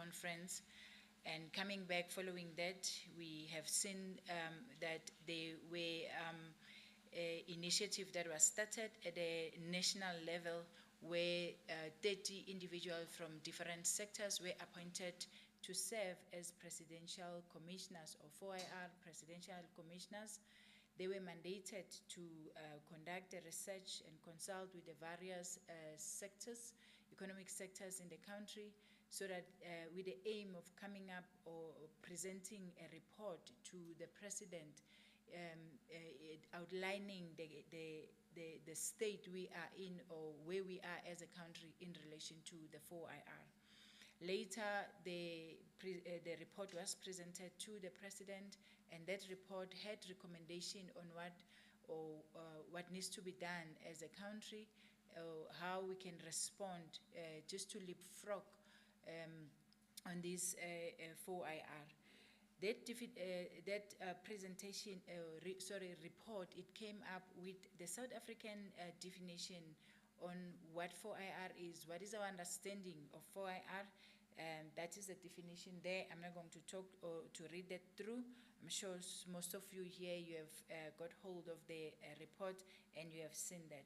conference. And coming back following that, we have seen that there were an initiative that was started at a national level where 30 individuals from different sectors were appointed to serve as presidential commissioners or 4IR presidential commissioners. They were mandated to conduct a research and consult with the various sectors, economic sectors in the country, so that with the aim of coming up or presenting a report to the president outlining the state we are in or where we are as a country in relation to the 4IR. Later, the report was presented to the president, and that report had recommendation on what needs to be done as a country, how we can respond just to leapfrog on this 4IR. That presentation, report, it came up with the South African definition on what 4IR is, what is our understanding of 4IR, and that is the definition there. I'm not going to talk or to read that through. I'm sure most of you here, you have got hold of the report and you have seen that.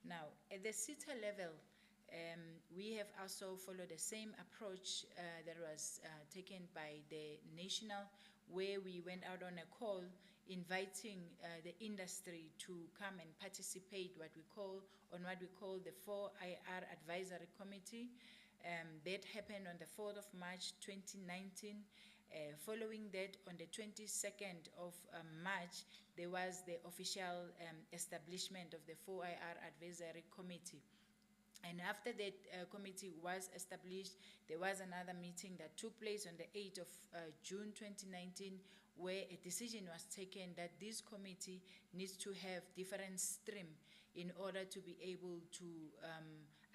Now, at the SITA level, we have also followed the same approach that was taken by the national, where we went out on a call inviting the industry to come and participate on what we call the 4IR Advisory Committee. That happened on the 4th of March 2019. Following that, on the 22nd of March, there was the official establishment of the 4IR Advisory Committee. And after that committee was established, there was another meeting that took place on the 8th of June 2019, where a decision was taken that this committee needs to have different stream in order to be able to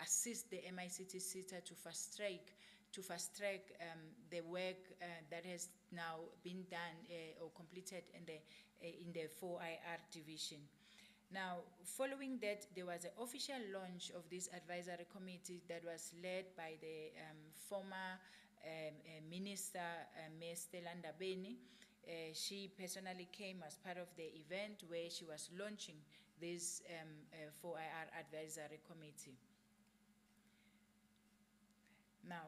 assist the MICT-SITA to fast track the work that has now been done or completed in the 4IR division. Now, following that, there was an official launch of this advisory committee that was led by the former Minister, Ms. Stella Beni. She personally came as part of the event where she was launching this 4IR advisory committee. Now,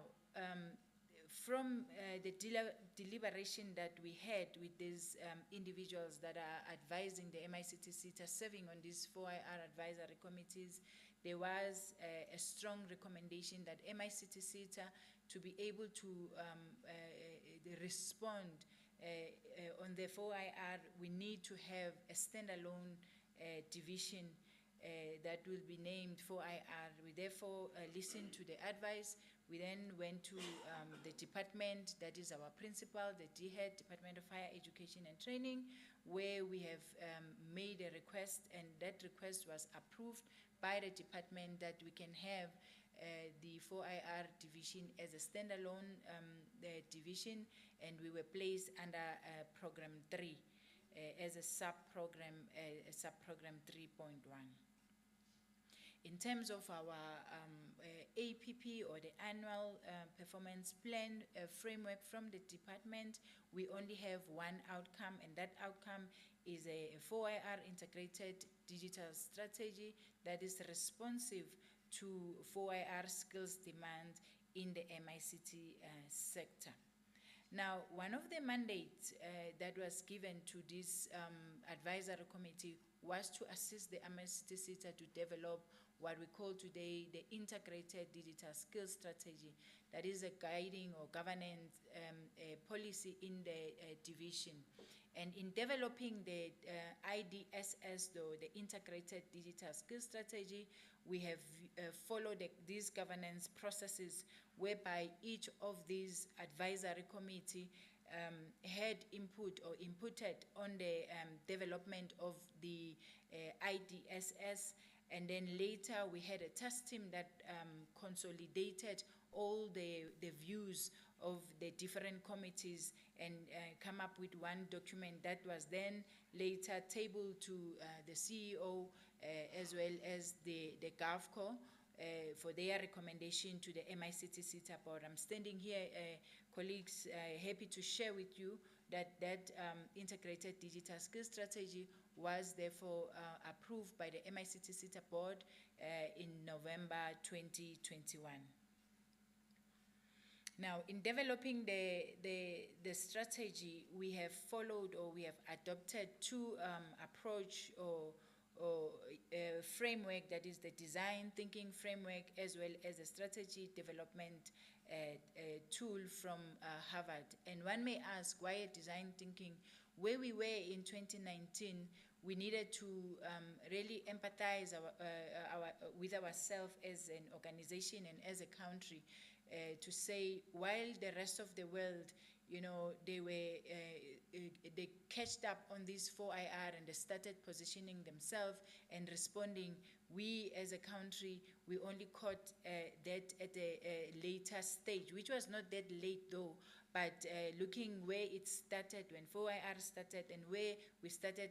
from the deliberation that we had with these individuals that are advising the MICT-SITA, serving on these 4IR advisory committees, there was a strong recommendation that MICT-SITA, to be able to respond on the 4IR, we need to have a standalone division that will be named 4IR. We therefore listened to the advice. We then went to the department, that is our principal, the DHED, Department of Higher Education and Training, where we have made a request, and that request was approved by the department that we can have the 4IR division as a standalone division, and we were placed under Program 3 as a sub-program 3.1. In terms of our APP, or the annual performance plan framework from the department, we only have one outcome, and that outcome is a 4IR integrated digital strategy that is responsive to 4IR skills demand in the MICT sector. Now, one of the mandates that was given to this advisory committee was to assist the MICT-SITA to develop what we call today the integrated digital skills strategy. That is a guiding or governance policy in the division. And in developing the IDSS, though, the integrated digital skills strategy, we have followed these governance processes whereby each of these advisory committee had input or inputted on the development of the IDSS, and then later we had a task team that consolidated all the views of the different committees and come up with one document that was then later tabled to the CEO as well as the GovCo for their recommendation to the MICT-SITA board. I'm standing here, colleagues, happy to share with you that integrated digital skills strategy was therefore approved by the MICT-SITA board in November 2021. Now, in developing the strategy, we have followed, or we have adopted two approach or framework, that is the design thinking framework, as well as a strategy development tool from Harvard. And one may ask, why a design thinking? Where we were in 2019, we needed to really empathize with ourselves as an organization and as a country, to say, while the rest of the world, you know, they catched up on this 4IR and they started positioning themselves and responding. We as a country, we only caught that at a later stage, which was not that late though, but looking where it started, when 4IR started, and where we started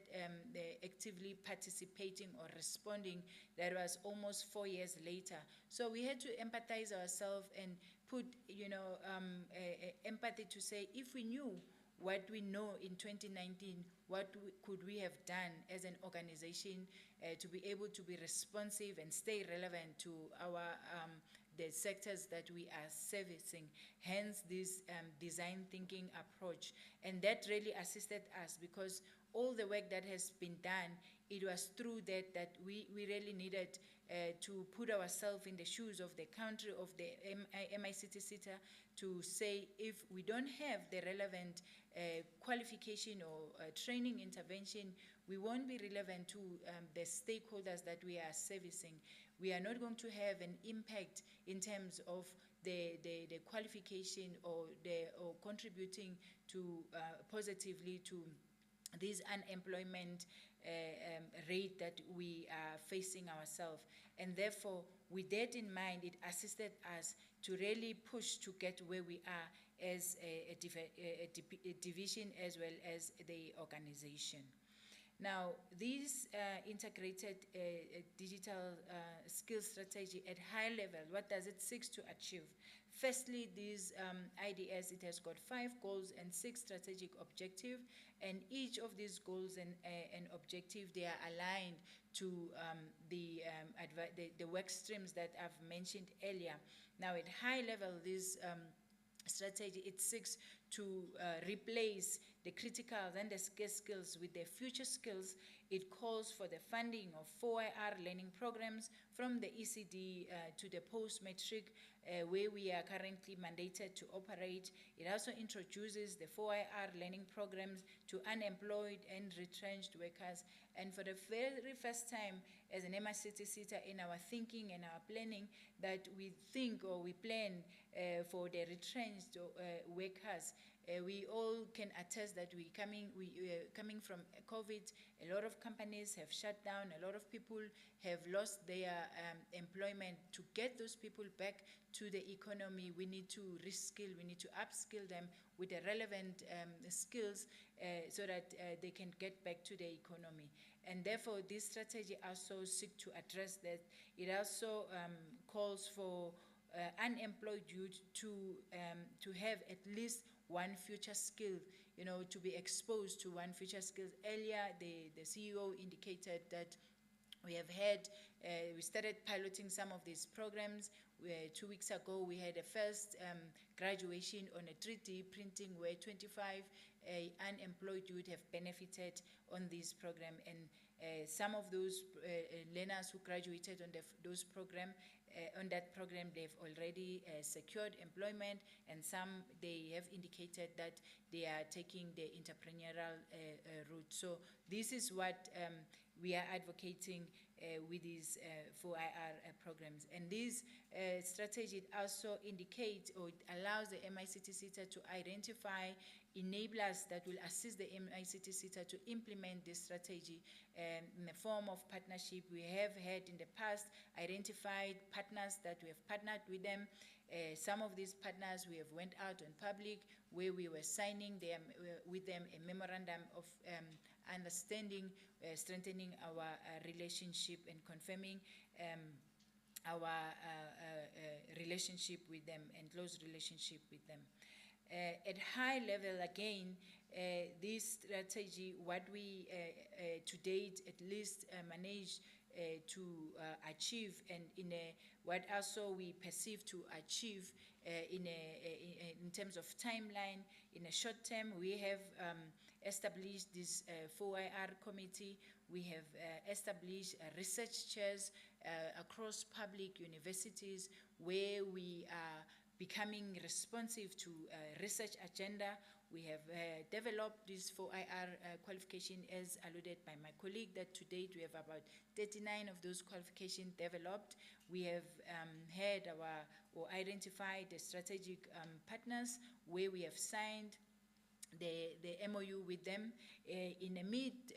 actively participating or responding, that was almost 4 years later. So we had to empathize ourselves and put, you know, empathy to say, if we knew what we know in 2019, what could we have done as an organization to be able to be responsive and stay relevant to our the sectors that we are servicing, hence this design thinking approach. And that really assisted us, because all the work that has been done, it was through that we really needed to put ourselves in the shoes of the country, of the MICT-SITA, to say, if we don't have the relevant qualification or training intervention, we won't be relevant to the stakeholders that we are servicing. We are not going to have an impact in terms of the qualification or contributing to positively to this unemployment rate that we are facing ourselves. And therefore, with that in mind, it assisted us to really push to get where we are as a division as well as the organization. Now, this integrated digital skills strategy at high level, what does it seek to achieve? Firstly, this IDS, it has got 5 goals and 6 strategic objectives, and each of these goals and objectives, they are aligned to the work streams that I've mentioned earlier. Now, at high level, this strategy, it seeks to replace the critical and the scarce skills with the future skills. It calls for the funding of 4IR learning programs from the ECD to the post-matric, where we are currently mandated to operate. It also introduces the 4IR learning programs to unemployed and retrenched workers. And for the very first time, as an MICT-SITA, in our thinking and our planning, that we think or we plan for the retrenched workers. We all can attest that we coming from COVID. A lot of companies have shut down. A lot of people have lost their employment. To get those people back to the economy, we need to reskill. We need to upskill them with the relevant skills so that they can get back to the economy. And therefore, this strategy also seeks to address that. It also calls for unemployed youth to have at least one future skill, you know, to be exposed to one future skill. Earlier, the CEO indicated that we have had, we started piloting some of these programs. 2 weeks ago, we had a first graduation on a 3D printing where 25 unemployed youth have benefited on this program. And some of those learners who graduated on those programs, on that program, they've already secured employment, and some, they have indicated that they are taking the entrepreneurial route. So this is what we are advocating with these 4IR programs. And this strategy also indicates, or it allows the MICT-SITA to identify enablers that will assist the MICT-SITA to implement this strategy in the form of partnership. We have had in the past identified partners that we have partnered with them. Some of these partners we have went out on public, where we were signing them, with them a memorandum of understanding, strengthening our relationship and confirming our relationship with them and close relationship with them. At high level, again, this strategy, what we to date at least managed to achieve, and what also we perceive to achieve in terms of timeline. In a short term, we have established this 4IR committee. We have established research chairs across public universities, where we are becoming responsive to research agenda. We have developed this 4IR qualification, as alluded by my colleague, that to date we have about 39 of those qualifications developed. We have had or identified the strategic partners, where we have signed the MOU with them. In a mid-term,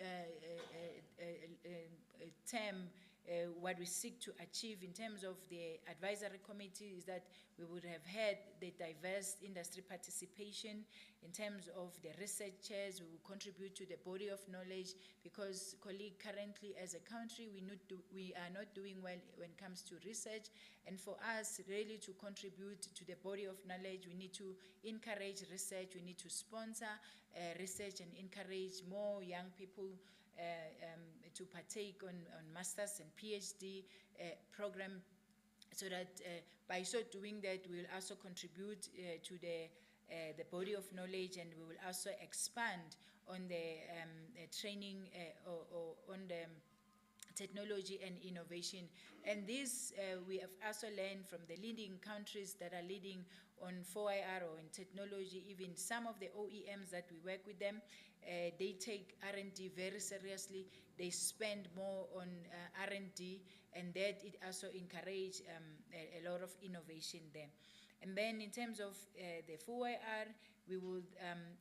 what we seek to achieve in terms of the advisory committee is that we would have had the diverse industry participation. In terms of the researchers, we will contribute to the body of knowledge, because, colleague, currently as a country, we are not doing well when it comes to research. And for us really to contribute to the body of knowledge, we need to encourage research, we need to sponsor research and encourage more young people to partake on master's and PhD program, so that by so doing that, we will also contribute to the body of knowledge, and we will also expand on the training or on the technology and innovation. And this we have also learned from the leading countries that are leading on 4IR or in technology. Even some of the OEMs that we work with them, they take R&D very seriously. They spend more on R&D, and that it also encourages a lot of innovation there. And then in terms of the 4IR, we will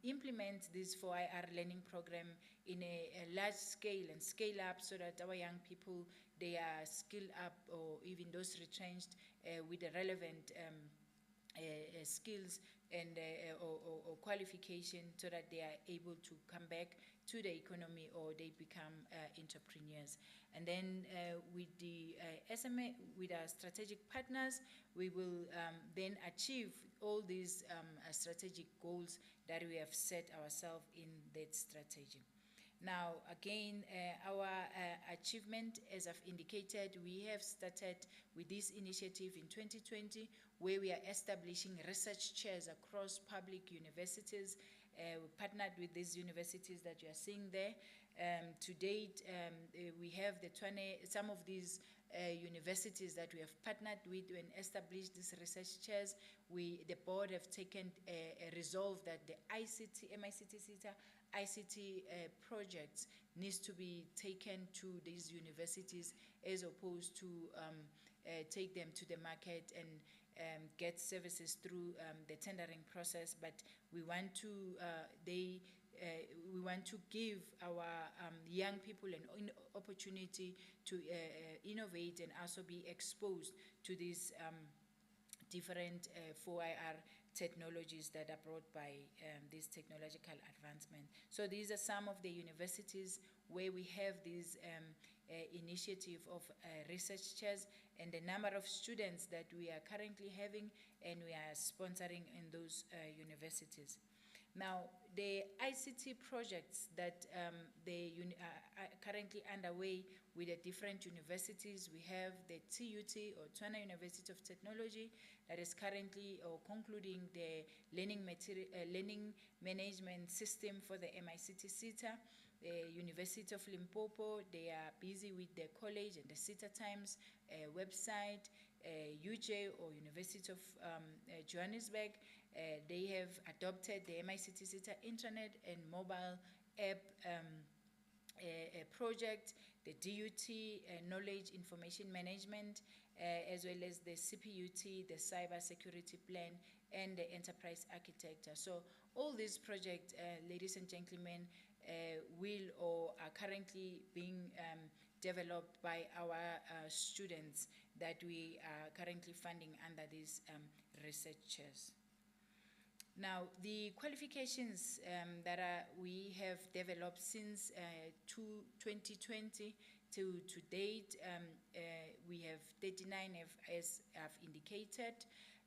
implement this 4IR learning program in a large scale and scale up, so that our young people, they are skilled up, or even those retrenched with the relevant skills and or qualification, so that they are able to come back to the economy, or they become entrepreneurs. And then with the SMA, with our strategic partners, we will then achieve all these strategic goals that we have set ourselves in that strategy. Now, again, our achievement, as I've indicated, we have started with this initiative in 2020, where we are establishing research chairs across public universities. We partnered with these universities that you are seeing there. To date, we have some of these universities that we have partnered with and established these research chairs. The board have taken a resolve that the MICT-SITA ICT projects needs to be taken to these universities, as opposed to take them to the market and get services through the tendering process. But we want to we want to give our young people an opportunity to innovate and also be exposed to these different 4IR technologies that are brought by this technological advancement. So these are some of the universities where we have this initiative of research chairs, and the number of students that we are currently having and we are sponsoring in those universities. Now, the ICT projects that they are currently underway with the different universities, we have the TUT, or Tswana University of Technology, that is currently or concluding the learning management system for the MICT-SITA. The University of Limpopo, they are busy with the college and the SITA Times website. UJ, or University of Johannesburg, they have adopted the MICT-SITA intranet and mobile app project, the DUT, Knowledge Information Management, as well as the CPUT, the Cyber Security Plan, and the Enterprise Architecture. So all these projects, ladies and gentlemen, will or are currently being developed by our students that we are currently funding under these research chairs. Now, the qualifications that we have developed since 2020 To date, we have 39, as I've indicated.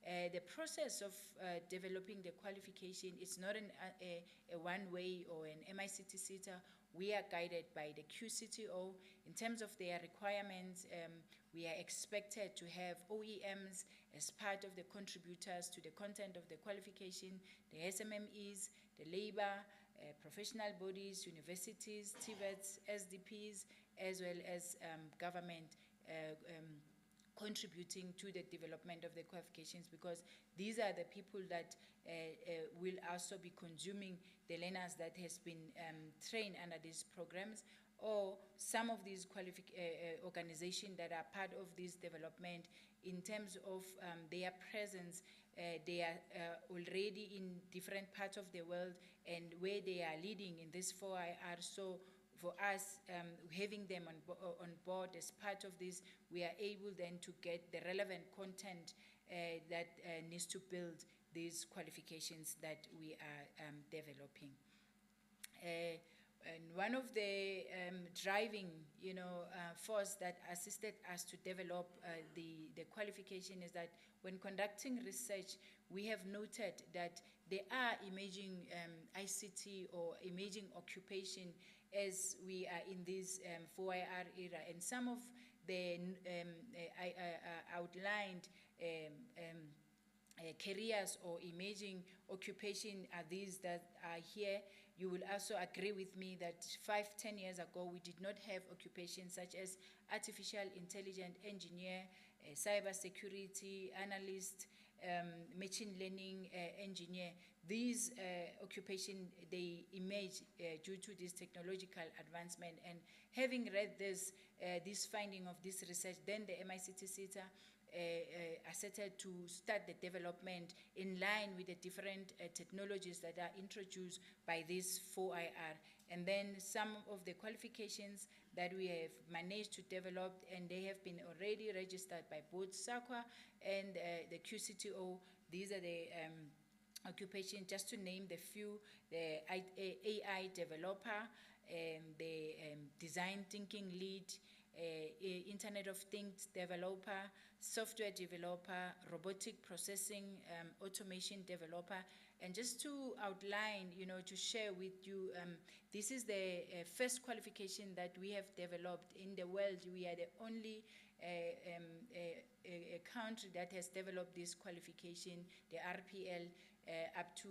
The process of developing the qualification is not a one-way or an MICT-SITA. We are guided by the QCTO. In terms of their requirements, we are expected to have OEMs as part of the contributors to the content of the qualification, the SMMEs, the labor, professional bodies, universities, TVETs, SDPs, as well as government contributing to the development of the qualifications, because these are the people that will also be consuming the learners that has been trained under these programs, or some of these organizations that are part of this development. In terms of their presence, they are already in different parts of the world, and where they are leading in this 4IR. So for us, having them on board as part of this, we are able then to get the relevant content that needs to build these qualifications that we are developing. And one of the driving, force that assisted us to develop the qualification is that when conducting research, we have noted that there are emerging ICT or emerging occupation as we are in this 4IR era, and some of the outlined careers or emerging occupation are these that are here. You will also agree with me that 5-10 years ago, we did not have occupations such as artificial intelligence engineer, cyber security analyst, machine learning engineer. These occupations, they emerge due to this technological advancement. And having read this finding of this research, then the MICT-SITA asserted to start the development in line with the different technologies that are introduced by this 4IR. And then some of the qualifications that we have managed to develop, and they have been already registered by both SAQA and the QCTO. These are the occupation, just to name the few: the AI developer, the design thinking lead, Internet of Things developer, software developer, robotic processing, automation developer. And just to outline, to share with you, this is the first qualification that we have developed in the world. We are the only a country that has developed this qualification, the RPL, up to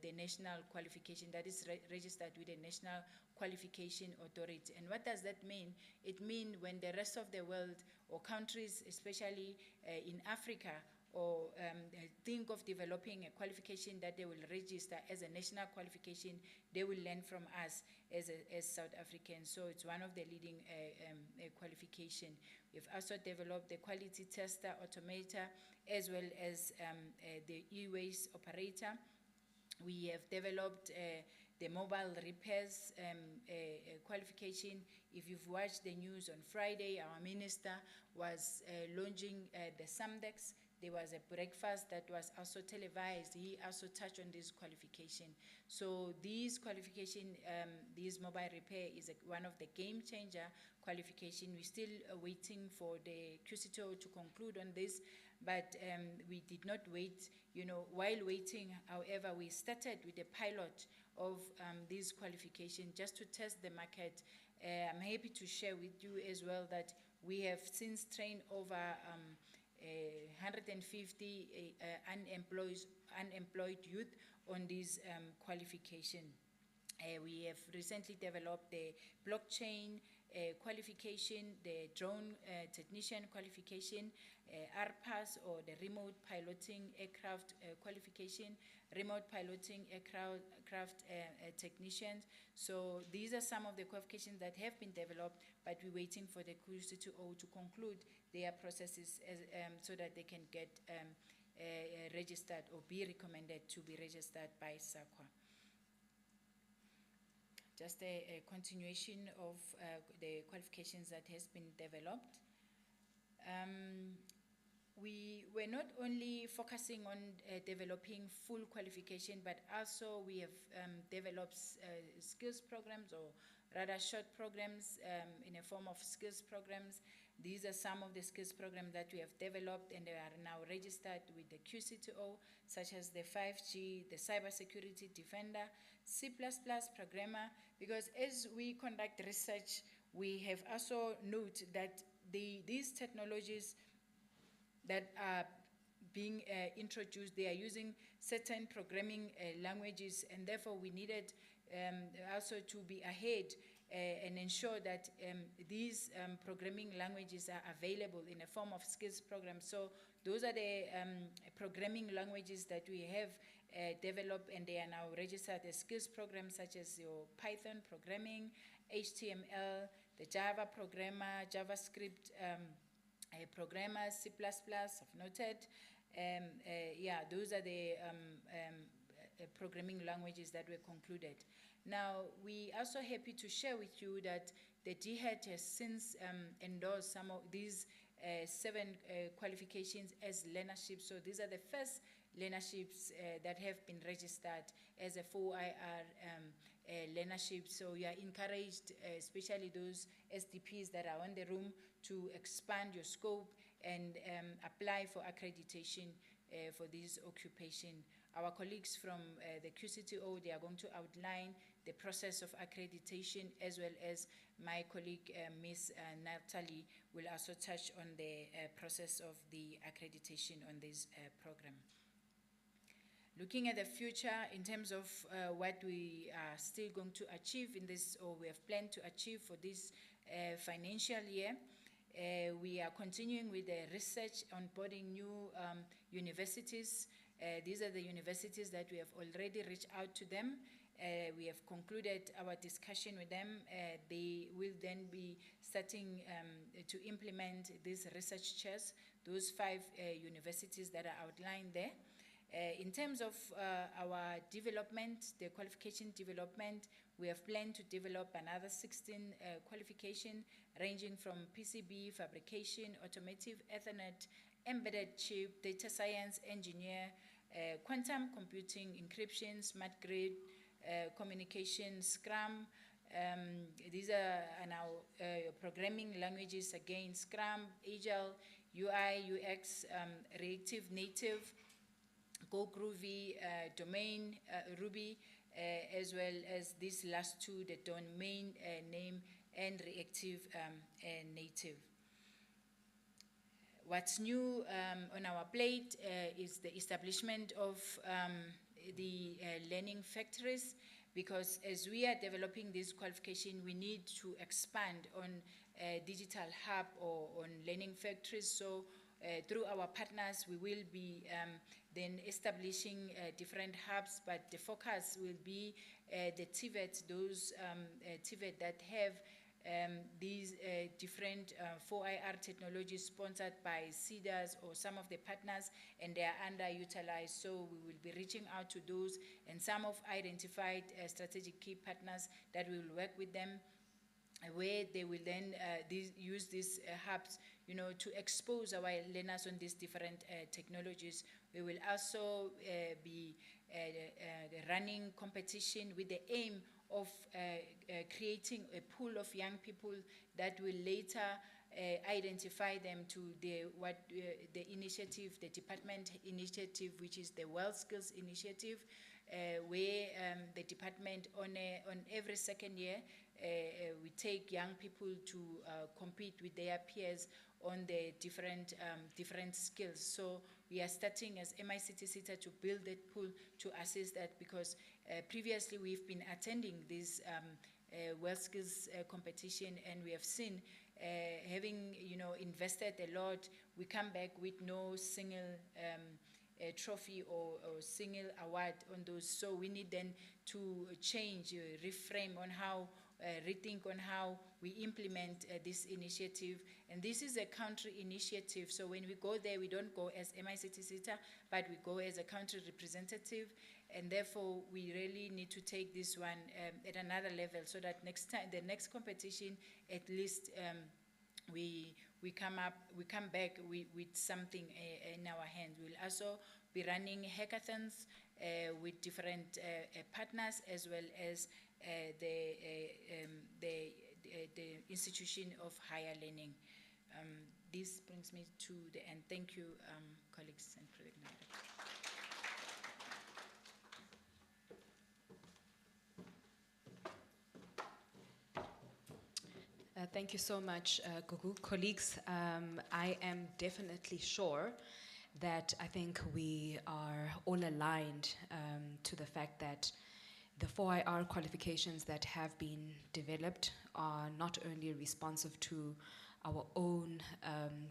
the national qualification that is registered with the National Qualification Authority. And what does that mean? It means when the rest of the world, or countries, especially in Africa, or think of developing a qualification that they will register as a national qualification, they will learn from us as South Africans. So it's one of the leading qualification. We've also developed the quality tester, automator, as well as the e-waste operator. We have developed the mobile repairs qualification. If you've watched the news on Friday, our minister was launching the SAMDEX. There was a breakfast that was also televised. He also touched on this qualification. So these qualification, this mobile repair is one of the game changer qualification. We're still waiting for the QCTO to conclude on this, but we did not wait. While waiting, however, we started with a pilot of this qualification just to test the market. I'm happy to share with you as well that we have since trained over 150 unemployed youth on this qualification. We have recently developed the blockchain qualification, the drone technician qualification, RPAS, or the remote piloting aircraft qualification, remote piloting aircraft technicians. So these are some of the qualifications that have been developed, but we're waiting for the QCTO to conclude their processes so that they can get registered or be recommended to be registered by SAQA. Just a continuation of the qualifications that has been developed. we were not only focusing on developing full qualification, but also we have developed skills programs, or rather short programs in a form of skills programs. These are some of the skills programs that we have developed, and they are now registered with the QCTO, such as the 5G, the Cybersecurity Defender, C++ programmer, because as we conduct research, we have also noted that these technologies that are being introduced, they are using certain programming languages, and therefore we needed also to be ahead and ensure that these programming languages are available in a form of skills program. So those are the programming languages that we have developed, and they are now registered as skills programs, such as your Python programming, HTML, the Java programmer, JavaScript programmer, C++, I've noted. Yeah, those are the programming languages that were concluded. Now, we are also happy to share with you that the DHET has since endorsed some of these 7 qualifications as learnerships. So these are the first learnerships that have been registered as a 4IR learnership. So you are encouraged, especially those SDPs that are in the room, to expand your scope and apply for accreditation for this occupation. Our colleagues from the QCTO, they are going to outline the process of accreditation, as well as my colleague, Ms. Natalie, will also touch on the process of the accreditation on this program. Looking at the future in terms of what we are still going to achieve in this, or we have planned to achieve for this financial year, we are continuing with the research, onboarding new universities. These are the universities that we have already reached out to them. We have concluded our discussion with them. They will then be starting to implement these research chairs, those 5 universities that are outlined there. In terms of our development, the qualification development, we have planned to develop another 16 qualifications ranging from PCB, fabrication, automotive, Ethernet, embedded chip, data science, engineer, quantum computing, encryption, smart grid, communication, Scrum. These are now programming languages, again, Scrum, Agile, UI, UX, Reactive Native, Go Groovy, Domain, Ruby, as well as these last 2, the domain name and Reactive Native. What's new on our plate is the establishment of the learning factories, because as we are developing this qualification, we need to expand on digital hub or on learning factories. So through our partners, we will be then establishing different hubs, but the focus will be the TVET, those TVET that have these different 4IR technologies sponsored by CEDAs or some of the partners, and they are underutilized. So we will be reaching out to those, and some of identified strategic key partners that we will work with them, where they will then use these hubs, to expose our learners on these different technologies. We will also be running competition with the aim of creating a pool of young people that will later identify them to the initiative, the department initiative, which is the World Skills Initiative, where the department on every second year we take young people to compete with their peers on the different skills. So we are starting as MICT-SITA to build that pool to assist that, because previously we've been attending this World Skills competition, and we have seen, having invested a lot, we come back with no single trophy or single award on those. So we need then to change, reframe on how, rethink on how we implement this initiative. And this is a country initiative. So when we go there, we don't go as MICT-SITA, but we go as a country representative. And therefore, we really need to take this one at another level, so that next time, the next competition, at least we we come back with something in our hand. We'll also be running hackathons with different partners, as well as the institution of higher learning. This brings me to the end. Thank you, colleagues and project managers. Thank you so much, Gugu. Colleagues, I am definitely sure that I think we are all aligned to the fact that the 4IR qualifications that have been developed are not only responsive to our own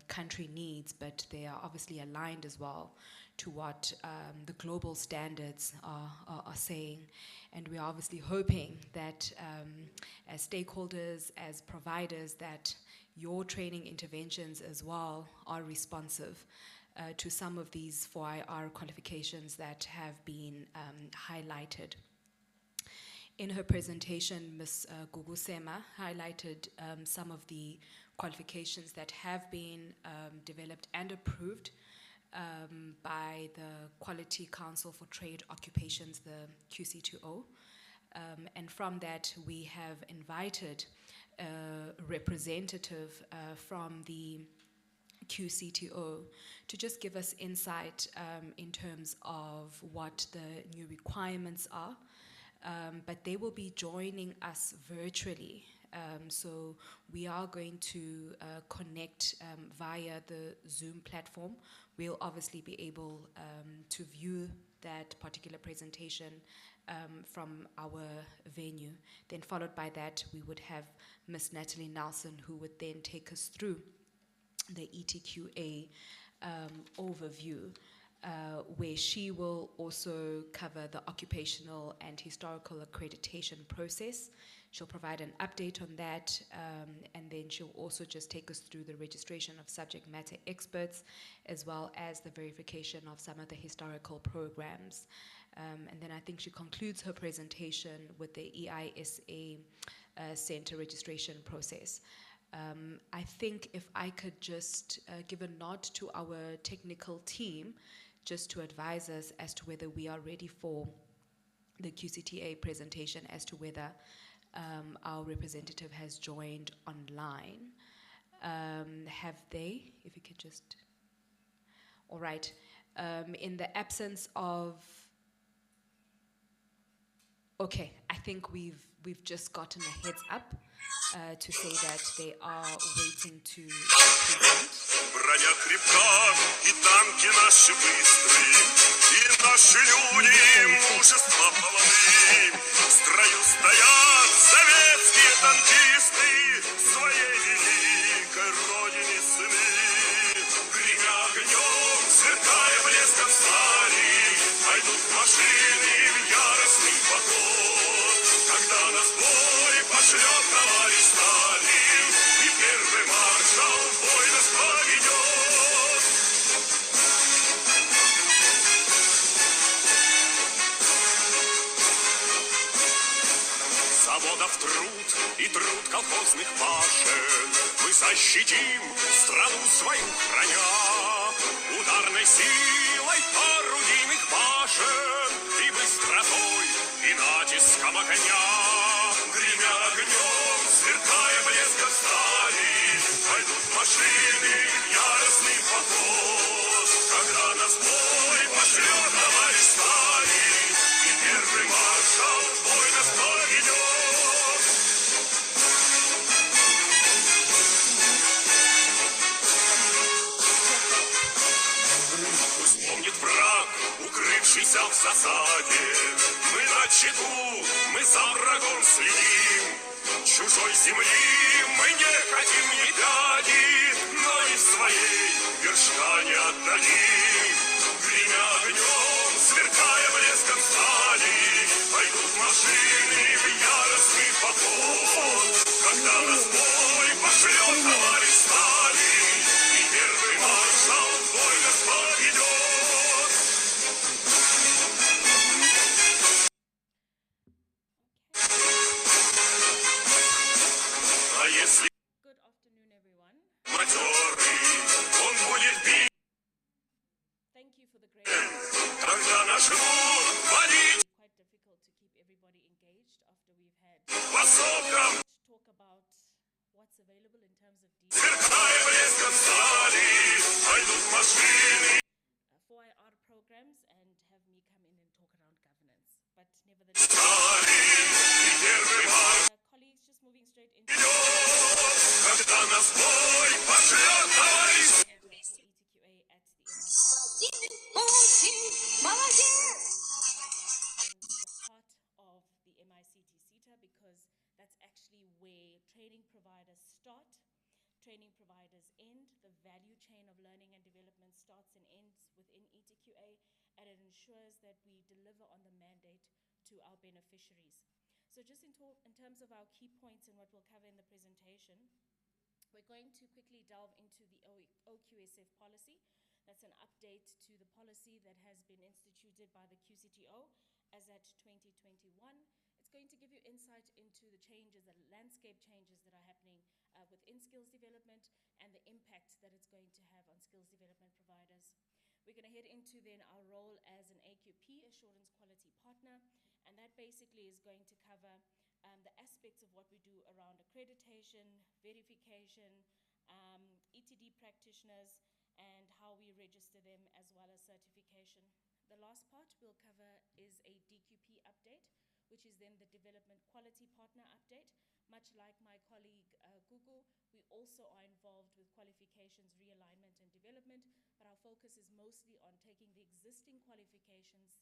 country needs, but they are obviously aligned as well to what the global standards are saying. And we're obviously hoping that as stakeholders, as providers, that your training interventions as well are responsive to some of these 4IR qualifications that have been highlighted. In her presentation, Ms. Gugu Sema highlighted some of the qualifications that have been developed and approved by the Quality Council for Trade Occupations, the QC2O. And from that, we have invited a representative from the QC2O to just give us insight in terms of what the new requirements are. But they will be joining us virtually. So we are going to connect via the Zoom platform. We'll obviously be able to view that particular presentation from our venue. Then followed by that, we would have Ms. Natalie Nelson, who would then take us through the ETQA overview, where she will also cover the occupational and historical accreditation process. She'll provide an update on that, and then she'll also just take us through the registration of subject matter experts, as well as the verification of some of the historical programs. And then I think she concludes her presentation with the EISA center registration process. I think if I could just give a nod to our technical team, just to advise us as to whether we are ready for the QCTA presentation, as to whether our representative has joined online. Have they? If you could just... All right. In the absence of... Okay, I think we've just gotten a heads up to say that they are waiting to present. Бронят крепка, и танки наши быстрые, и наши люди мужество полны. В строю стоят советские танкисты, своей великой родине сыны. Гремя огнем, сверкая блеском стали, пойдут машины в яростный поход. Когда нас бой пошлет товарищ Сталин, и первый маршал в бой нас поведет. Заводов труд и труд колхозных пашен мы защитим, страну свою храня. Ударной силой орудийных башен и быстротой, и натиском огня. Гремя огнем, сверкая блеском стали, пойдут машины в яростный поход. Когда нас бой пошлет товарищ Сталин, и первый маршал в бой нас поведет. Пусть помнит враг, укрывшийся в засаде, мы на чеку, мы за врагом следим. Чужой земли мы не хотим ни пяди, но и своей вершка не отдадим. Гремя огнем, сверкая блеском стали, пойдут машины в яростный поход. Когда нас бой пошлет товарищ Сталин, и первый маршал в бой нас поведет. Good afternoon, everyone. Матер Постой, пошлет, товарищ! ETQA at the heart of the MICT-SITA, because that's actually where training providers start, training providers end, the value chain of learning and development starts and ends within ETQA, and it ensures that we deliver on the mandate to our beneficiaries. So just in terms of our key points and what we'll cover in the presentation, we're going to quickly delve into the OQSF policy. That's an update to the policy that has been instituted by the QCTO as at 2021. It's going to give you insight into the changes, the landscape changes that are happening within skills development and the impact that it's going to have on skills development providers. We're going to head into then our role as an AQP, Assurance Quality Partner, and that basically is going to cover the aspects of what we do around accreditation, verification, ETD practitioners, and how we register them, as well as certification. The last part we'll cover is a DQP update, which is then the Development Quality Partner update. Much like my colleague Gugu, we also are involved with qualifications, realignment, and development, but our focus is mostly on taking the existing qualifications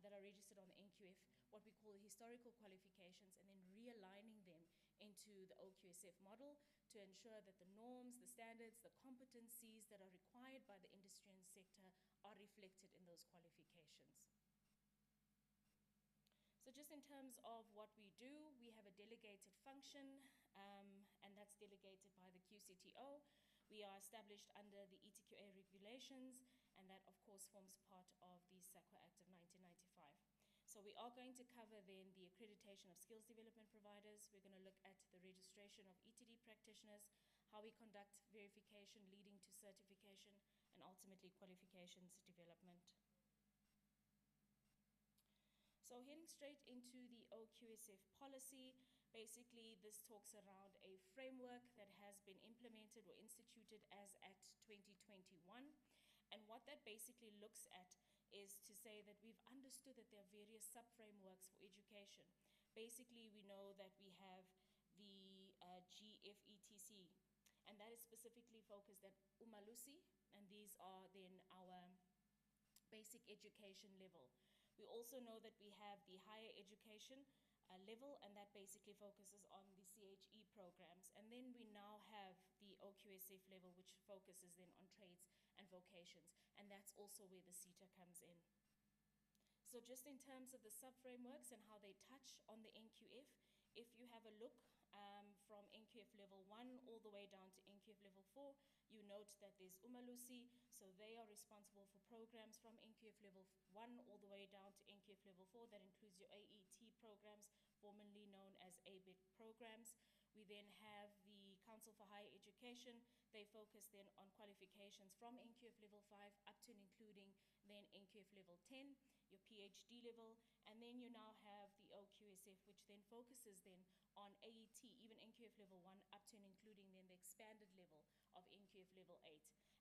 that are registered on the NQF, what we call the historical qualifications, and then realigning them into the OQSF model to ensure that the norms, the standards, the competencies that are required by the industry and sector are reflected in those qualifications. So just in terms of what we do, we have a delegated function, and that's delegated by the QCTO. We are established under the ETQA regulations, and that of course forms part of the SAQA Act of 1995. So we are going to cover then the accreditation of skills development providers. We're going to look at the registration of ETD practitioners, how we conduct verification leading to certification, and ultimately qualifications development. So heading straight into the OQSF policy, basically this talks around a framework that has been implemented or instituted as at 2021. And what that basically looks at is to say that we've understood that there are various sub-frameworks for education. Basically, we know that we have the GFETC, and that is specifically focused at Umalusi, and these are then our basic education level. We also know that we have the higher education level, and that basically focuses on the CHE programs. And then we now have the OQSF level, which focuses then on trades and vocations, and that's also where the SITA comes in. So just in terms of the sub-frameworks and how they touch on the NQF, if you have a look from NQF level 1 all the way down to NQF level 4, you note that there's Umalusi, so they are responsible for programs from NQF level 1 all the way down to NQF level 4. That includes your AET programs, formerly known as ABET programs. We then have the Council for Higher Education. They focus then on qualifications from NQF level 5 up to and including then NQF level 10, your PhD level, and then you now have the OQSF, which then focuses then on AET, even NQF level 1 up to and including then the expanded level of NQF level 8.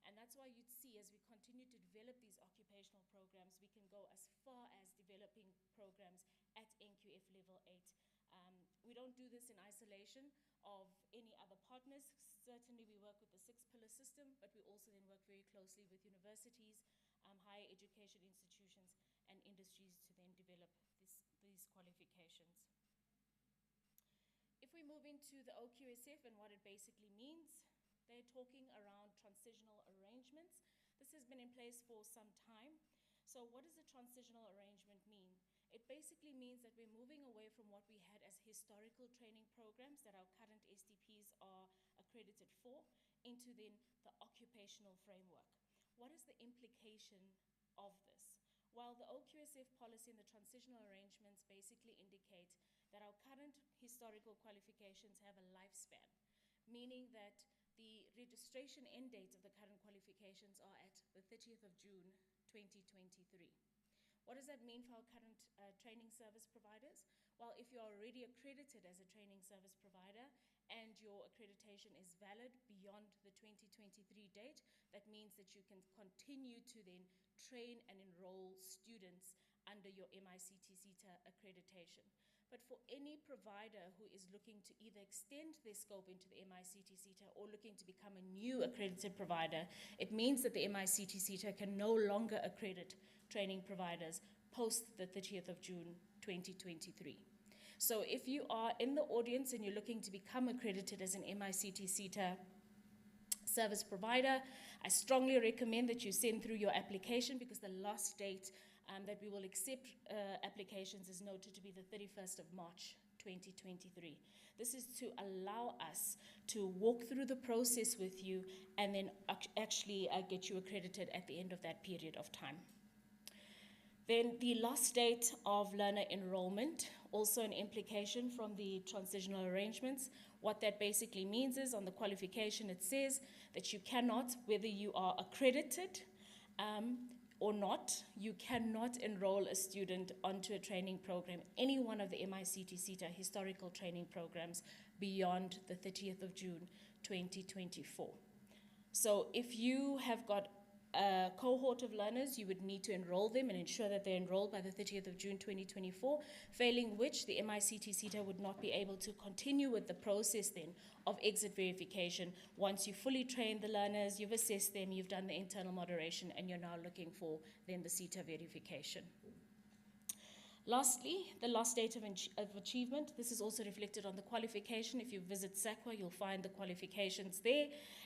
And that's why you'd see as we continue to develop these occupational programs, we can go as far as developing programs at NQF level 8. We don't do this in isolation of any other partners. Certainly we work with the 6-pillar system, but we also then work very closely with universities, higher education institutions, and industries to then develop these qualifications. If we move into the OQSF and what it basically means, they're talking around transitional arrangements. This has been in place for some time. So what does a transitional arrangement mean? It basically means that we're moving away from what we had as historical training programs that our current STPs are accredited for into then the occupational framework. What is the implication of this? While the OQSF policy and the transitional arrangements basically indicate that our current historical qualifications have a lifespan, meaning that the registration end dates of the current qualifications are at the 30th of June 2023. What does that mean for our current training service providers? Well, if you're already accredited as a training service provider and your accreditation is valid beyond the 2023 date, that means that you can continue to then train and enroll students under your MICT-SITA accreditation. But for any provider who is looking to either extend their scope into the MICT-SITA or looking to become a new accredited provider, it means that the MICT-SITA can no longer accredit training providers post the 30th of June 2023. So if you are in the audience and you're looking to become accredited as an MICT-SITA service provider, I strongly recommend that you send through your application, because the last date that we will accept applications is noted to be the 31st of March 2023. This is to allow us to walk through the process with you and then actually get you accredited at the end of that period of time. Then the last date of learner enrollment, also an implication from the transitional arrangements. What that basically means is, on the qualification it says that you cannot, whether you are accredited or not, you cannot enroll a student onto a training program, any one of the MICT-SITA historical training programs, beyond the 30th of June 2024. So if you have got a cohort of learners, you would need to enroll them and ensure that they're enrolled by the 30th of June 2024, failing which the MICT-SITA would not be able to continue with the process then of exit verification. Once you've fully trained the learners, you've assessed them, you've done the internal moderation, and you're now looking for then the SITA verification. Lastly, the last date of achievement. This is also reflected on the qualification. If you visit SAQA, you'll find the qualifications there,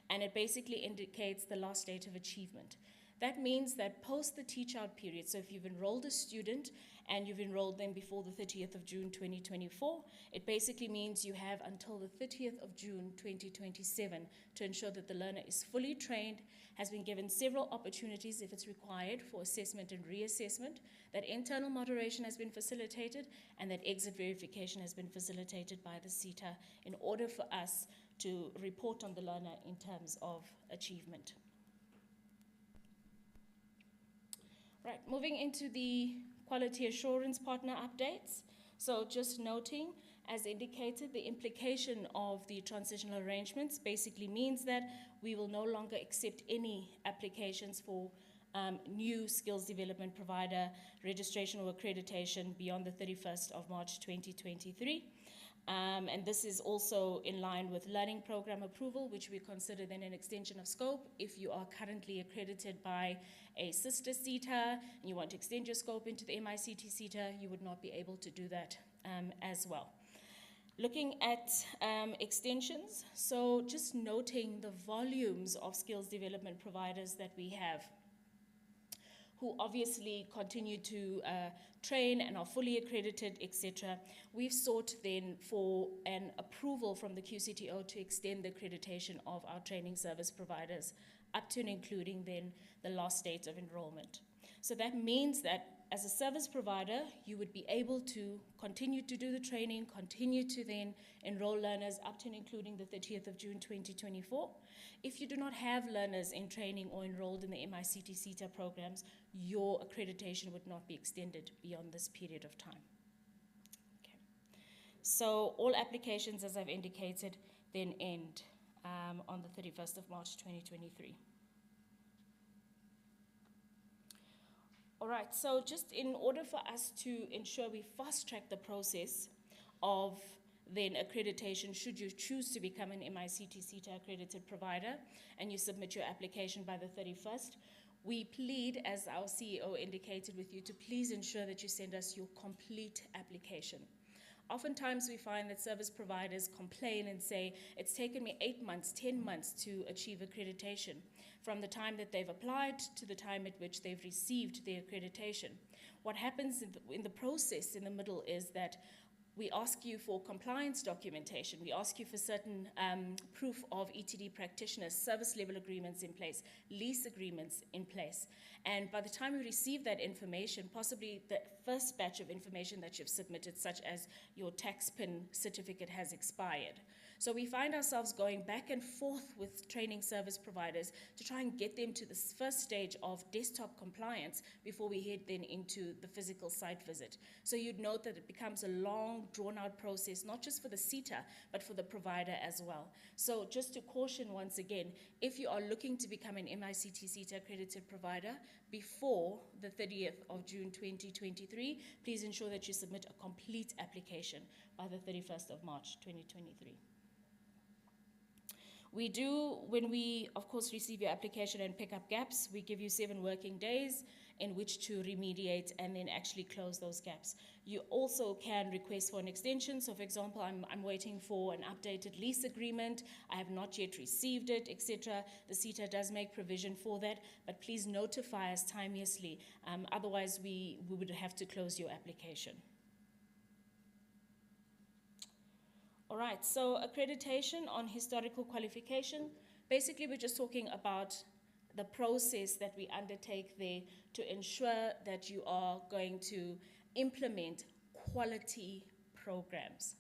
and it basically indicates the last date of achievement. That means that post the teach-out period, so if you've enrolled a student and you've enrolled them before the 30th of June 2024, it basically means you have until the 30th of June 2027 to ensure that the learner is fully trained, has been given several opportunities if it's required for assessment and reassessment, that internal moderation has been facilitated, and that exit verification has been facilitated by the SITA in order for us to report on the learner in terms of achievement. Right, moving into the quality assurance partner updates. So just noting, as indicated, the implication of the transitional arrangements basically means that we will no longer accept any applications for new skills development provider registration or accreditation beyond the 31st of March 2023. And this is also in line with learning program approval, which we consider then an extension of scope. If you are currently accredited by a sister SITA and you want to extend your scope into the MICT-SITA, you would not be able to do that as well. Looking at extensions, so just noting the volumes of skills development providers that we have, who obviously continue to train and are fully accredited, etc. We've sought then for an approval from the QCTO to extend the accreditation of our training service providers up to and including then the last date of enrollment. So that means that as a service provider, you would be able to continue to do the training, continue to then enroll learners up to and including the 30th of June 2024. If you do not have learners in training or enrolled in the MICT-SITA programs, your accreditation would not be extended beyond this period of time. Okay. So all applications, as I've indicated, then end on the 31st of March 2023. All right, so just in order for us to ensure we fast-track the process of then accreditation, should you choose to become an MICT-SITA accredited provider and you submit your application by the 31st, we plead, as our CEO indicated with you, to please ensure that you send us your complete application. Oftentimes we find that service providers complain and say, it's taken me 8 months, 10 months to achieve accreditation, from the time that they've applied to the time at which they've received their accreditation. What happens in the process in the middle is that we ask you for compliance documentation. We ask you for certain proof of ETD practitioners, service level agreements in place, lease agreements in place. And by the time we receive that information, possibly the first batch of information that you've submitted, such as your tax PIN certificate, has expired. So we find ourselves going back and forth with training service providers to try and get them to this first stage of desktop compliance before we head then into the physical site visit. So you'd note that it becomes a long, drawn-out process, not just for the SITA, but for the provider as well. So just to caution once again, if you are looking to become an MICT-SITA accredited provider before the 30th of June 2023, please ensure that you submit a complete application by the 31st of March 2023. We do, when we, of course, receive your application and pick up gaps, we give you 7 working days in which to remediate and then actually close those gaps. You also can request for an extension. So, for example, I'm waiting for an updated lease agreement. I have not yet received it, etc. The SITA does make provision for that, but please notify us timeously. Otherwise, we would have to close your application. All right, so accreditation on historical qualification. Basically, we're just talking about the process that we undertake there to ensure that you are going to implement quality programs.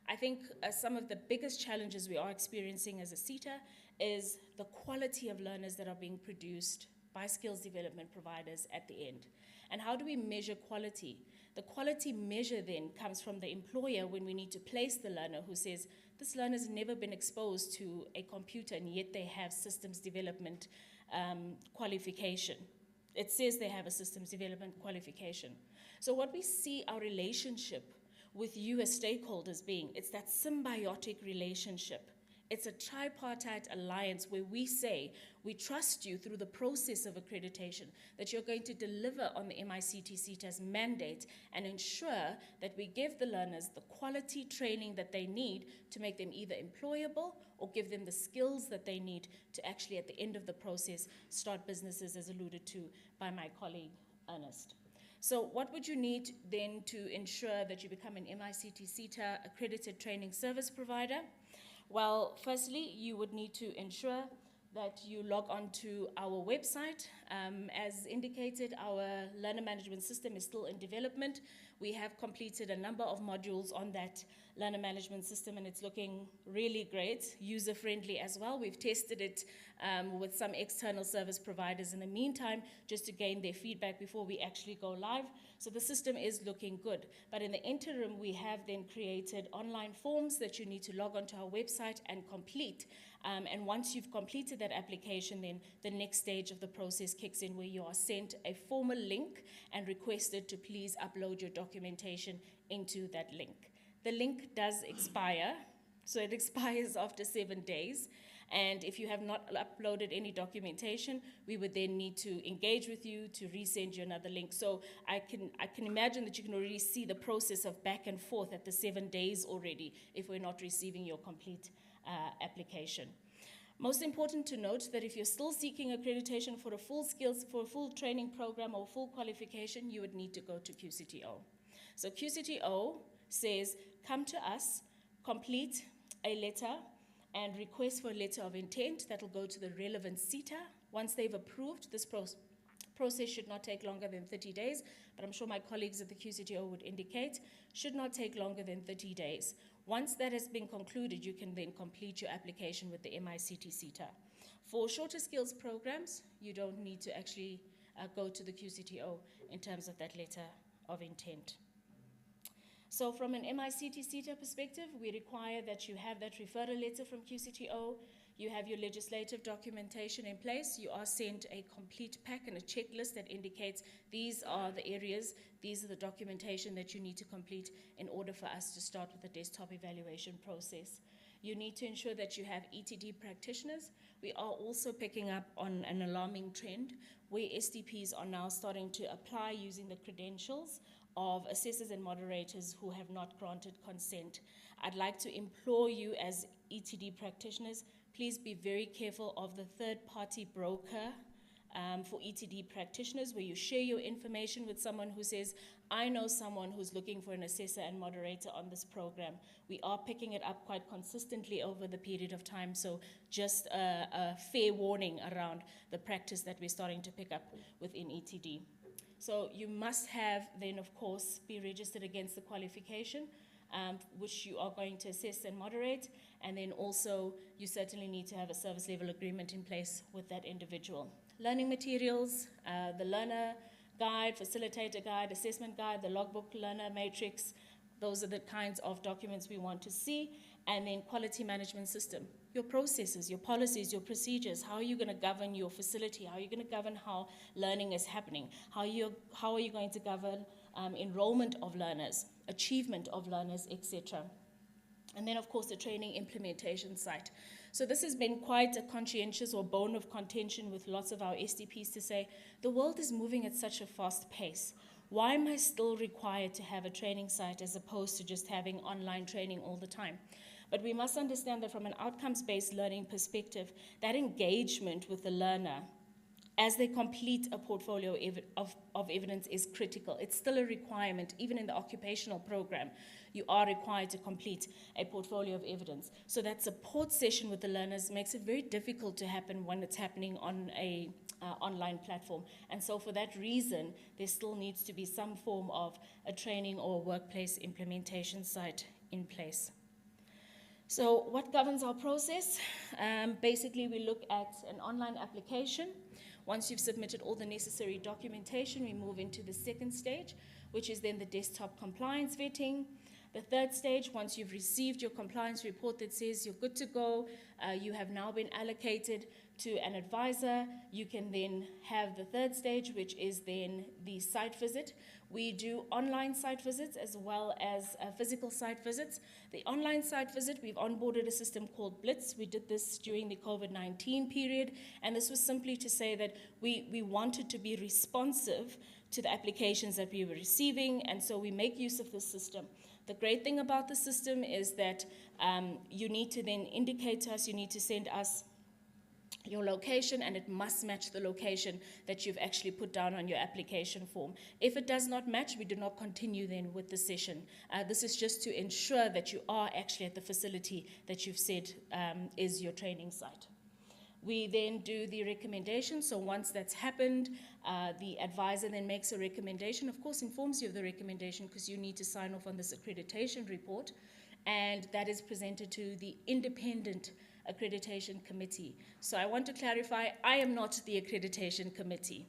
I think some of the biggest challenges we are experiencing as a SITA is the quality of learners that are being produced by skills development providers at the end. And how do we measure quality? The quality measure then comes from the employer when we need to place the learner who says, this learner's never been exposed to a computer and yet they have systems development qualification. It says they have a systems development qualification. So what we see our relationship with you as stakeholders being, it's that symbiotic relationship. It's a tripartite alliance where we say we trust you through the process of accreditation, that you're going to deliver on the MICT-SITA's mandate and ensure that we give the learners the quality training that they need to make them either employable or give them the skills that they need to actually, at the end of the process, start businesses, as alluded to by my colleague, Ernest. So what would you need then to ensure that you become an MICT-SITA accredited training service provider? Well, firstly, you would need to ensure that you log on to our website. As indicated, our learner management system is still in development. We have completed a number of modules on that learner management system, and it's looking really great, user-friendly as well. We've tested it with some external service providers in the meantime, just to gain their feedback before we actually go live. So the system is looking good. But in the interim, we have then created online forms that you need to log onto our website and complete. And once you've completed that application, then the next stage of the process kicks in, where you are sent a formal link and requested to please upload your documentation into that link. The link does expire, so it expires after 7 days. And if you have not uploaded any documentation, we would then need to engage with you to resend you another link. So I can imagine that you can already see the process of back and forth at the 7 days already if we're not receiving your complete application. Most important to note that if you're still seeking accreditation for a full training program or full qualification, you would need to go to QCTO. So QCTO says, come to us, complete a letter, and request for a letter of intent that will go to the relevant SITA. Once they've approved, this process should not take longer than 30 days, but I'm sure my colleagues at the QCTO would indicate, should not take longer than 30 days. Once that has been concluded, you can then complete your application with the MICT-SITA. For shorter skills programs, you don't need to actually go to the QCTO in terms of that letter of intent. So from an MICT-SITA perspective, we require that you have that referral letter from QCTO, you have your legislative documentation in place, you are sent a complete pack and a checklist that indicates these are the areas, these are the documentation that you need to complete in order for us to start with the desktop evaluation process. You need to ensure that you have ETD practitioners. We are also picking up on an alarming trend where SDPs are now starting to apply using the credentials of assessors and moderators who have not granted consent. I'd like to implore you as ETD practitioners, please be very careful of the third-party broker for ETD practitioners, where you share your information with someone who says, I know someone who's looking for an assessor and moderator on this program. We are picking it up quite consistently over the period of time, so just a fair warning around the practice that we're starting to pick up within ETD. So you must have then, of course, be registered against the qualification. which you are going to assess and moderate. And then also, you certainly need to have a service level agreement in place with that individual. Learning materials, the learner guide, facilitator guide, assessment guide, the logbook, learner matrix, those are the kinds of documents we want to see. And then quality management system, your processes, your policies, your procedures, how are you going to govern your facility, how are you going to govern how learning is happening, how are you going to govern enrollment of learners, achievement of learners, etc. And then, of course, the training implementation site. So this has been quite a conscientious or bone of contention with lots of our SDPs to say, the world is moving at such a fast pace. Why am I still required to have a training site as opposed to just having online training all the time? But we must understand that from an outcomes-based learning perspective, that engagement with the learner as they complete a portfolio of evidence is critical. It's still a requirement, even in the occupational program. You are required to complete a portfolio of evidence. So that support session with the learners makes it very difficult to happen when it's happening on a online platform. And so for that reason, there still needs to be some form of a training or workplace implementation site in place. So what governs our process? Basically, we look at an online application. Once you've submitted all the necessary documentation, we move into the second stage, which is then the desktop compliance vetting. The third stage, once you've received your compliance report that says you're good to go, you have now been allocated to an advisor, you can then have the third stage, which is then the site visit. We do online site visits as well as physical site visits. The online site visit, we've onboarded a system called Blitz. We did this during the COVID-19 period, and this was simply to say that we wanted to be responsive to the applications that we were receiving, and so we make use of this system. The great thing about the system is that you need to then indicate to us, you need to send us your location, and it must match the location that you've actually put down on your application form. If it does not match, we do not continue then with the session. This is just to ensure that you are actually at the facility that you've said is your training site. We then do the recommendation. So once that's happened, the advisor then makes a recommendation, of course informs you of the recommendation because you need to sign off on this accreditation report, and that is presented to the independent accreditation committee. So I want to clarify, I am not the accreditation committee.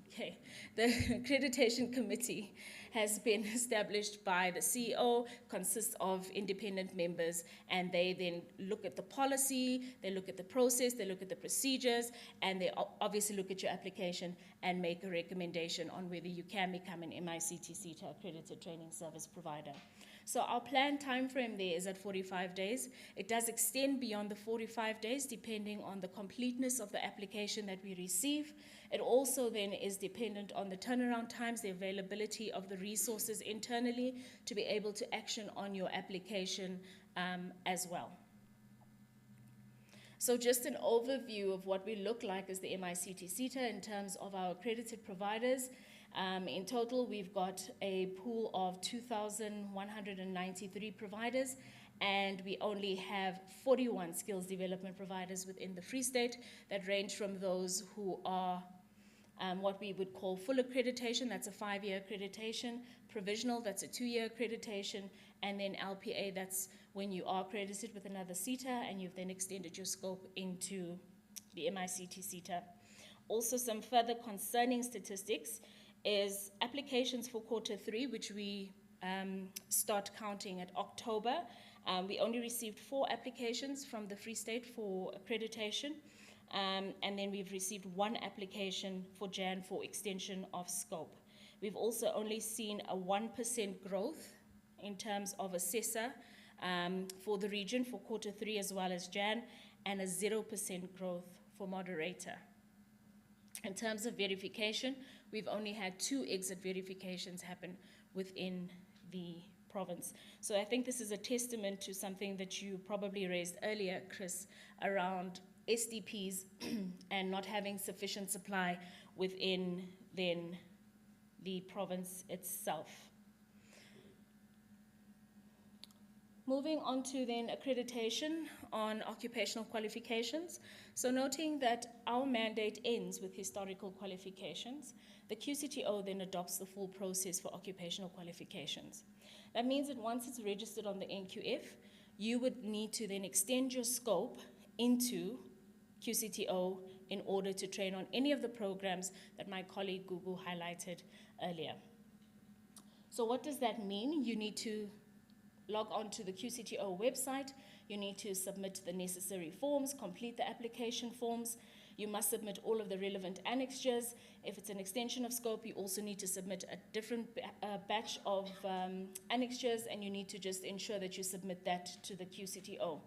Okay, the accreditation committee has been established by the CEO, consists of independent members, and they then look at the policy, they look at the process, they look at the procedures, and they obviously look at your application and make a recommendation on whether you can become an MICT-SITA accredited training service provider. So our planned time frame there is at 45 days. It does extend beyond the 45 days depending on the completeness of the application that we receive. It also then is dependent on the turnaround times, the availability of the resources internally to be able to action on your application as well. So just an overview of what we look like as the MICT-SITA in terms of our accredited providers. In total, we've got a pool of 2,193 providers, and we only have 41 skills development providers within the Free State that range from those who are what we would call full accreditation, that's a 5-year accreditation, provisional, that's a 2-year accreditation, and then LPA, that's when you are accredited with another SITA and you've then extended your scope into the MICT-SITA. Also, some further concerning statistics is applications for Q3, which we start counting at October. We only received 4 applications from the Free State for accreditation, and then we've received 1 application for Jan for extension of scope. We've also only seen a 1% growth in terms of assessor for the region for Q3 as well as Jan, and a 0% growth for moderator. In terms of verification, we've only had 2 exit verifications happen within the province. So I think this is a testament to something that you probably raised earlier, Chris, around SDPs and not having sufficient supply within then the province itself. Moving on to then accreditation on occupational qualifications. So noting that our mandate ends with historical qualifications, the QCTO then adopts the full process for occupational qualifications. That means that once it's registered on the NQF, you would need to then extend your scope into QCTO in order to train on any of the programs that my colleague Gugu highlighted earlier. So what does that mean? You need to log on to the QCTO website. You need to submit the necessary forms, complete the application forms. You must submit all of the relevant annexures. If it's an extension of scope, you also need to submit a different batch of annexures, and you need to just ensure that you submit that to the QCTO.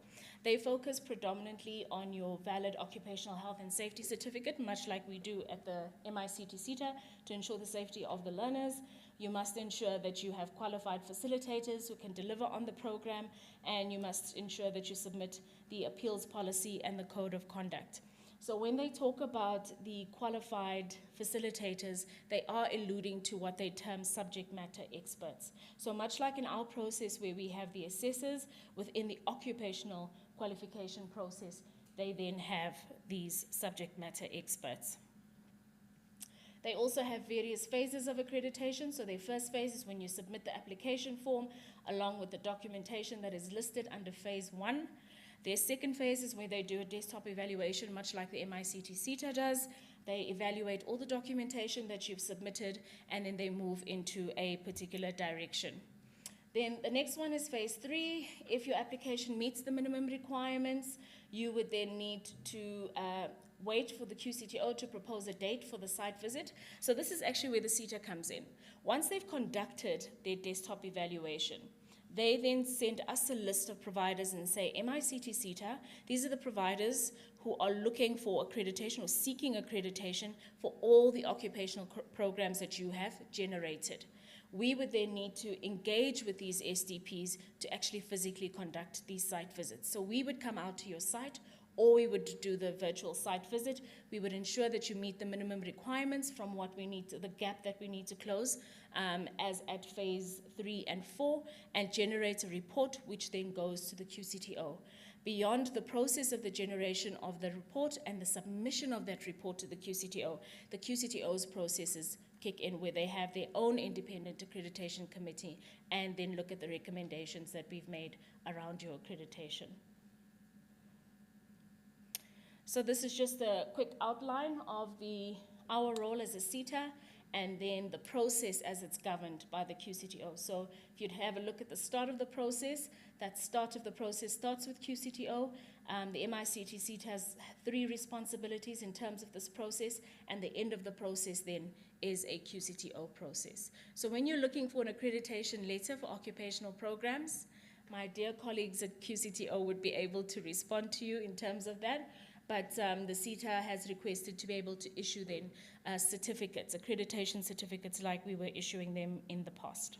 They focus predominantly on your valid occupational health and safety certificate, much like we do at the MICT-SITA, to ensure the safety of the learners. You must ensure that you have qualified facilitators who can deliver on the program, and you must ensure that you submit the appeals policy and the code of conduct. So when they talk about the qualified facilitators, they are alluding to what they term subject matter experts. So much like in our process where we have the assessors, within the occupational qualification process, they then have these subject matter experts. They also have various phases of accreditation. So their first phase is when you submit the application form along with the documentation that is listed under phase 1. Their second phase is where they do a desktop evaluation, much like the MICT-SITA does. They evaluate all the documentation that you've submitted, and then they move into a particular direction. Then the next one is phase 3. If your application meets the minimum requirements, you would then need to wait for the QCTO to propose a date for the site visit. So this is actually where the SITA comes in. Once they've conducted their desktop evaluation, they then send us a list of providers and say, MICT-SITA, these are the providers who are looking for accreditation or seeking accreditation for all the occupational programs that you have generated. We would then need to engage with these SDPs to actually physically conduct these site visits. So we would come out to your site, or we would do the virtual site visit. We would ensure that you meet the minimum requirements from what we need to, the gap that we need to close as at phase 3 and 4, and generate a report which then goes to the QCTO. Beyond the process of the generation of the report and the submission of that report to the QCTO's processes kick in, where they have their own independent accreditation committee and then look at the recommendations that we've made around your accreditation. So this is just a quick outline of our role as a SITA, and then the process as it's governed by the QCTO. So if you'd have a look at the start of the process, that start of the process starts with QCTO. The MICT-SITA has 3 responsibilities in terms of this process, and the end of the process then is a QCTO process. So when you're looking for an accreditation letter for occupational programs, my dear colleagues at QCTO would be able to respond to you in terms of that. But the SITA has requested to be able to issue then certificates, accreditation certificates like we were issuing them in the past.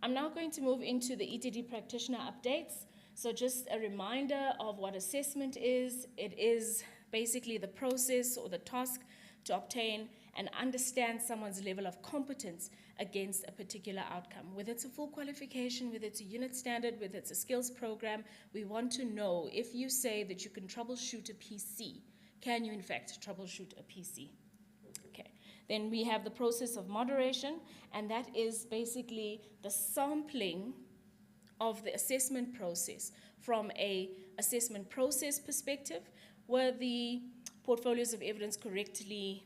I'm now going to move into the ETD practitioner updates. So just a reminder of what assessment is. It is basically the process or the task to obtain and understand someone's level of competence against a particular outcome. Whether it's a full qualification, whether it's a unit standard, whether it's a skills program, we want to know if you say that you can troubleshoot a PC, can you in fact troubleshoot a PC? Okay. Then we have the process of moderation, and that is basically the sampling of the assessment process from a assessment process perspective. Were the portfolios of evidence correctly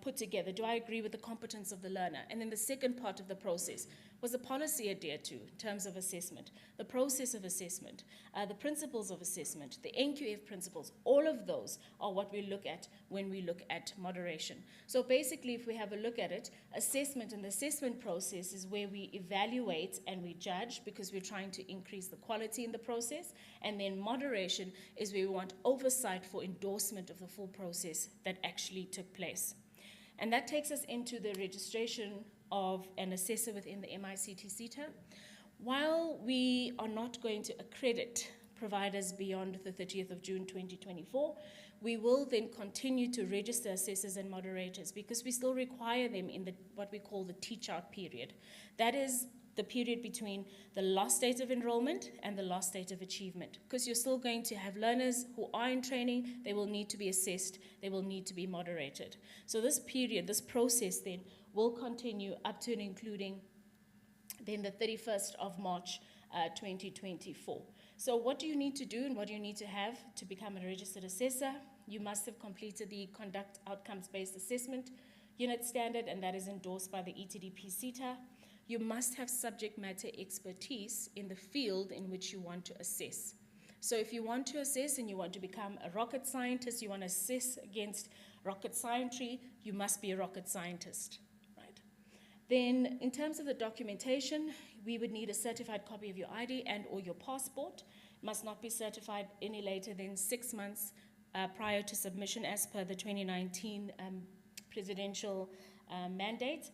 put together? Do I agree with the competence of the learner? And then the second part of the process, was the policy adhered to in terms of assessment, the process of assessment, the principles of assessment, the NQF principles? All of those are what we look at when we look at moderation. So basically, if we have a look at it, assessment and the assessment process is where we evaluate and we judge because we're trying to increase the quality in the process. And then moderation is where we want oversight for endorsement of the full process that actually took place. And that takes us into the registration of an assessor within the MICT-SITA. While we are not going to accredit providers beyond the 30th of June 2024, we will then continue to register assessors and moderators because we still require them in what we call the teach-out period. That is the period between the last date of enrollment and the last date of achievement, because you're still going to have learners who are in training, they will need to be assessed, they will need to be moderated. So this period, this process then, will continue up to and including then the 31st of March 2024. So what do you need to do and what do you need to have to become a registered assessor? You must have completed the Conduct Outcomes-Based Assessment Unit Standard, and that is endorsed by the MICT-SITA. You must have subject matter expertise in the field in which you want to assess. So if you want to assess and you want to become a rocket scientist, you want to assess against rocket scientry, you must be a rocket scientist, right? Then in terms of the documentation, we would need a certified copy of your ID and or your passport. It must not be certified any later than 6 months prior to submission as per the 2019 presidential mandate.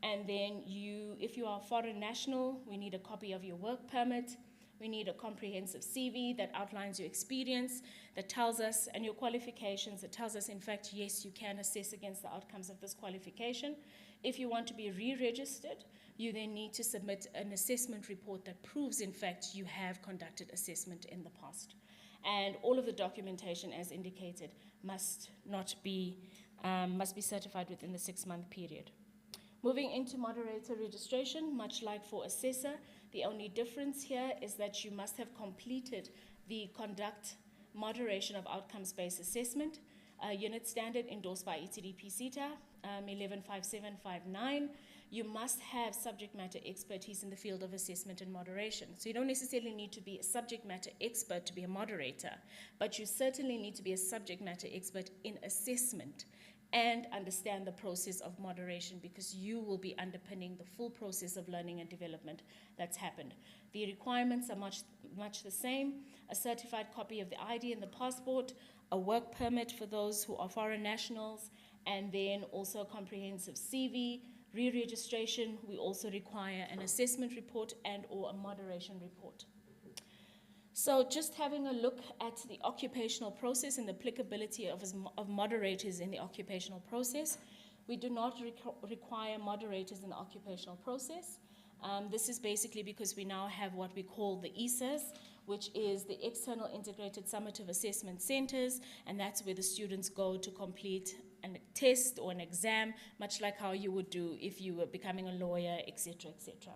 And then if you are a foreign national, we need a copy of your work permit. We need a comprehensive CV that outlines your experience, that tells us, and your qualifications, that tells us, in fact, yes, you can assess against the outcomes of this qualification. If you want to be re-registered, you then need to submit an assessment report that proves, in fact, you have conducted assessment in the past. And all of the documentation, as indicated, must be certified within the 6-month period. Moving into moderator registration, much like for assessor, the only difference here is that you must have completed the Conduct Moderation of Outcomes-Based Assessment Unit Standard endorsed by MICT-SITA 115759. You must have subject matter expertise in the field of assessment and moderation. So you don't necessarily need to be a subject matter expert to be a moderator, but you certainly need to be a subject matter expert in assessment and understand the process of moderation, because you will be underpinning the full process of learning and development that's happened. The requirements are much the same: a certified copy of the ID and the passport, a work permit for those who are foreign nationals, and then also a comprehensive CV. Re-registration, we also require an assessment report and or a moderation report. So just having a look at the occupational process and the applicability of moderators in the occupational process, we do not require moderators in the occupational process. This is basically because we now have what we call the ESAs, which is the External Integrated Summative Assessment Centers, and that's where the students go to complete a test or an exam, much like how you would do if you were becoming a lawyer, etc., etc.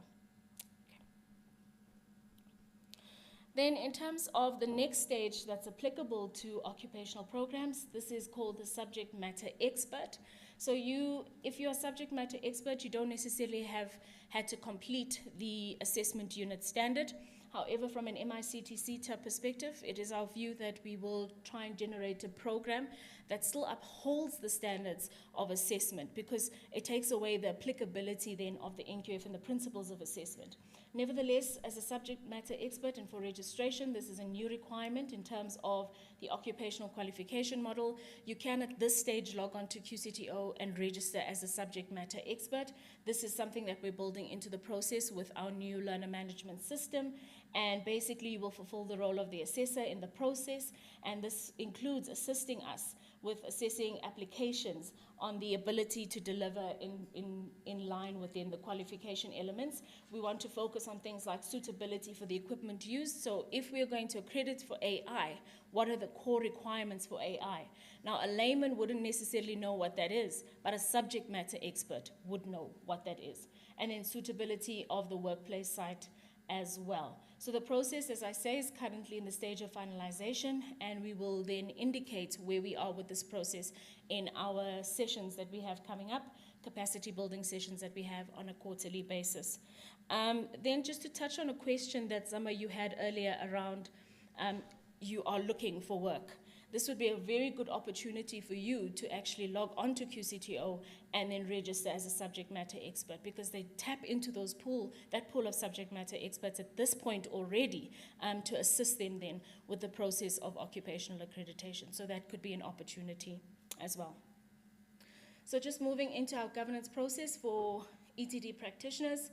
Then in terms of the next stage that's applicable to occupational programs, this is called the subject matter expert. So if you're a subject matter expert, you don't necessarily have had to complete the assessment unit standard. However, from an MICT-SITA perspective, it is our view that we will try and generate a program that still upholds the standards of assessment, because it takes away the applicability then of the NQF and the principles of assessment. Nevertheless, as a subject matter expert and for registration, this is a new requirement in terms of the occupational qualification model. You can at this stage log on to QCTO and register as a subject matter expert. This is something that we're building into the process with our new learner management system. And basically you will fulfill the role of the assessor in the process, and this includes assisting us with assessing applications on the ability to deliver in line within the qualification elements. We want to focus on things like suitability for the equipment used. So if we are going to accredit for AI, what are the core requirements for AI? Now, a layman wouldn't necessarily know what that is, but a subject matter expert would know what that is. And then suitability of the workplace site as well. So the process, as I say, is currently in the stage of finalization, and we will then indicate where we are with this process in our sessions that we have coming up, capacity building sessions that we have on a quarterly basis. Then just to touch on a question that Zama you had earlier around you are looking for work. This would be a very good opportunity for you to actually log onto QCTO and then register as a subject matter expert, because they tap into that pool of subject matter experts at this point already to assist them then with the process of occupational accreditation. So that could be an opportunity as well. So just moving into our governance process for ETD practitioners,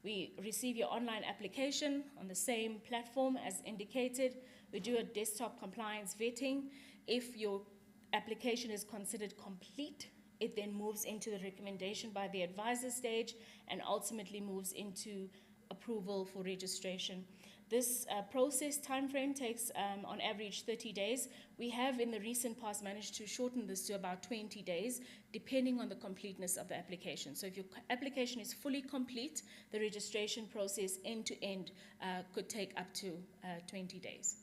we receive your online application on the same platform as indicated. We do a desktop compliance vetting. If your application is considered complete, it then moves into the recommendation by the advisor stage and ultimately moves into approval for registration. This process timeframe takes on average 30 days. We have in the recent past managed to shorten this to about 20 days, depending on the completeness of the application. So if your application is fully complete, the registration process end to end could take up to 20 days.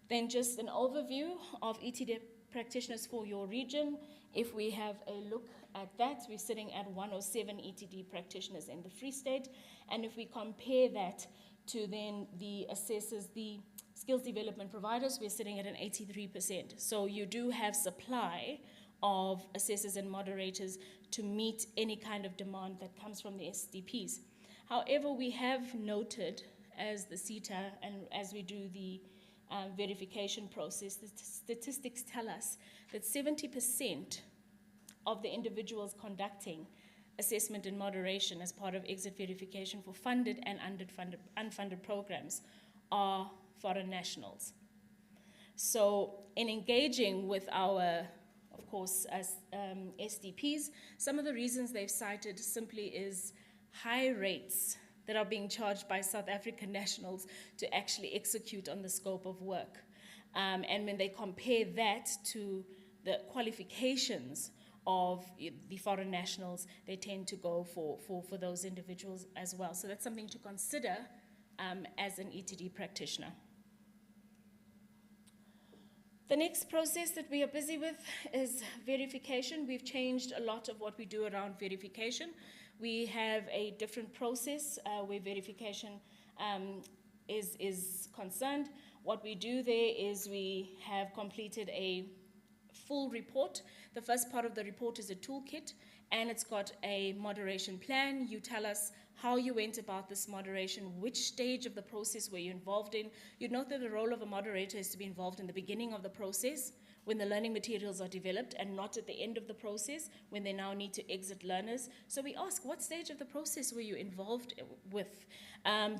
Then just an overview of ETD practitioners for your region. If we have a look at that, we're sitting at 107 ETD practitioners in the Free State. And if we compare that to then the assessors, the skills development providers, we're sitting at an 83%. So you do have supply of assessors and moderators to meet any kind of demand that comes from the SDPs. However, we have noted as the SITA and as we do the verification process, the statistics tell us that 70% of the individuals conducting assessment and moderation as part of exit verification for funded and unfunded programs are foreign nationals. So in engaging with our, of course, as SDPs, some of the reasons they've cited simply is high rates that are being charged by South African nationals to actually execute on the scope of work. And when they compare that to the qualifications of the foreign nationals, they tend to go for those individuals as well. So that's something to consider as an ETD practitioner. The next process that we are busy with is verification. We've changed a lot of what we do around verification. We have a different process where verification is concerned. What we do there is we have completed a full report. The first part of the report is a toolkit, and it's got a moderation plan. You tell us how you went about this moderation, which stage of the process were you involved in. You'd note that the role of a moderator is to be involved in the beginning of the process, when the learning materials are developed, and not at the end of the process when they now need to exit learners. So we ask, what stage of the process were you involved with?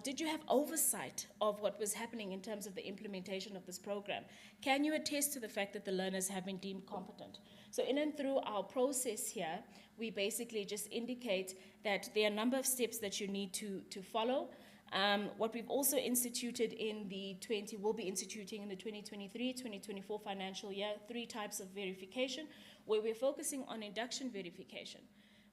Did you have oversight of what was happening in terms of the implementation of this program? Can you attest to the fact that the learners have been deemed competent? So in and through our process here, we basically just indicate that there are a number of steps that you need to follow. What we've also instituted will be instituting in the 2023-2024 financial year, 3 types of verification, where we're focusing on induction verification.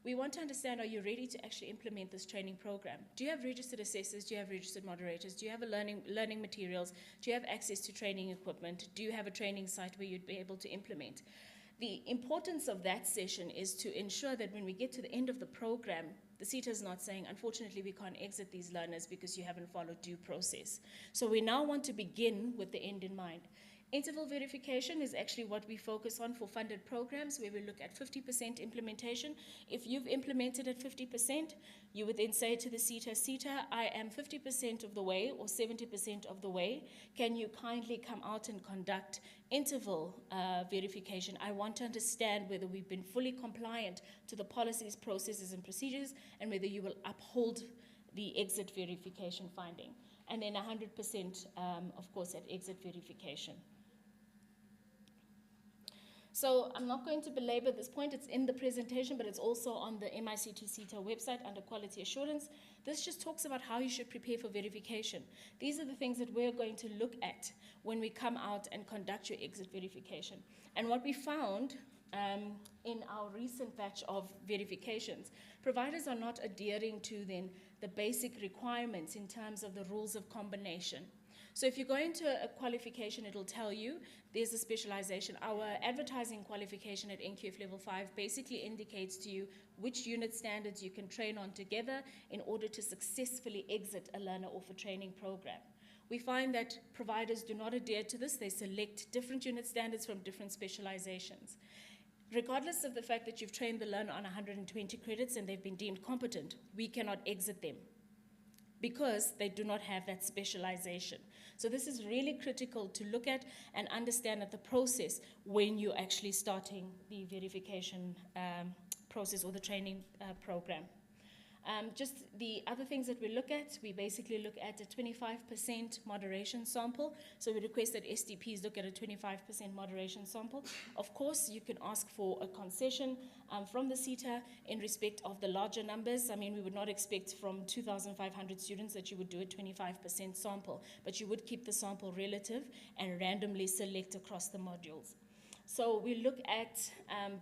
We want to understand, are you ready to actually implement this training program? Do you have registered assessors? Do you have registered moderators? Do you have learning materials? Do you have access to training equipment? Do you have a training site where you'd be able to implement? The importance of that session is to ensure that when we get to the end of the program, the SITA is not saying, unfortunately, we can't exit these learners because you haven't followed due process. So we now want to begin with the end in mind. Interval verification is actually what we focus on for funded programs, where we look at 50% implementation. If you've implemented at 50%, you would then say to the SITA, I am 50% of the way or 70% of the way. Can you kindly come out and conduct interval verification? I want to understand whether we've been fully compliant to the policies, processes, and procedures, and whether you will uphold the exit verification finding. And then 100%, of course, at exit verification. So I'm not going to belabor this point. It's in the presentation, but it's also on the MICT-SITA website under quality assurance. This just talks about how you should prepare for verification. These are the things that we're going to look at when we come out and conduct your exit verification. And what we found in our recent batch of verifications, providers are not adhering to then the basic requirements in terms of the rules of combination. So if you go into a qualification, it'll tell you there's a specialization. Our advertising qualification at NQF Level 5 basically indicates to you which unit standards you can train on together in order to successfully exit a learner off a training program. We find that providers do not adhere to this. They select different unit standards from different specializations. Regardless of the fact that you've trained the learner on 120 credits and they've been deemed competent, we cannot exit them because they do not have that specialization. So this is really critical to look at and understand at the process when you're actually starting the verification process or the training program. Just the other things that we look at, we basically look at a 25% moderation sample. So we request that STPs look at a 25% moderation sample. Of course, you can ask for a concession from the SITA in respect of the larger numbers. I mean, we would not expect from 2,500 students that you would do a 25% sample, but you would keep the sample relative and randomly select across the modules. So we look at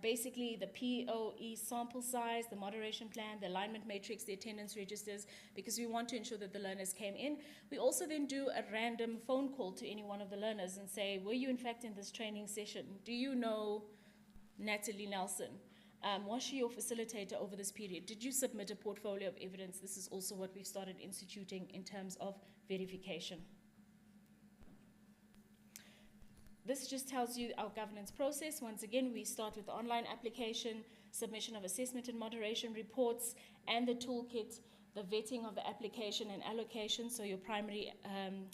basically the POE sample size, the moderation plan, the alignment matrix, the attendance registers, because we want to ensure that the learners came in. We also then do a random phone call to any one of the learners and say, were you in fact in this training session? Do you know Natalie Nelson? Was she your facilitator over this period? Did you submit a portfolio of evidence? This is also what we've started instituting in terms of verification. This just tells you our governance process. Once again, we start with the online application, submission of assessment and moderation reports, and the toolkit, the vetting of the application and allocation, so your primary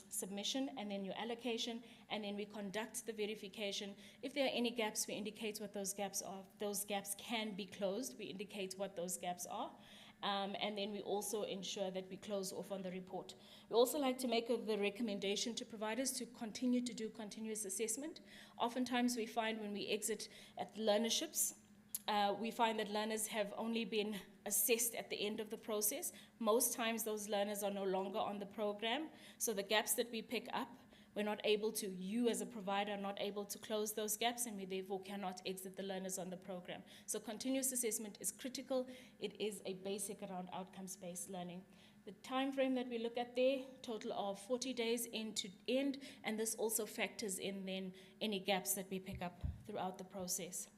submission, and then your allocation, and then we conduct the verification. If there are any gaps, we indicate what those gaps are. If those gaps can be closed, we indicate what those gaps are. And then we also ensure that we close off on the report. We also like to make the recommendation to providers to continue to do continuous assessment. Oftentimes we find when we exit at learnerships, we find that learners have only been assessed at the end of the process. Most times those learners are no longer on the program, so the gaps that we pick up, we're not able to, you as a provider are not able to close those gaps, and we therefore cannot exit the learners on the program. So continuous assessment is critical. It is a basic around outcomes-based learning. The time frame that we look at there, total of 40 days end to end, and this also factors in then any gaps that we pick up throughout the process.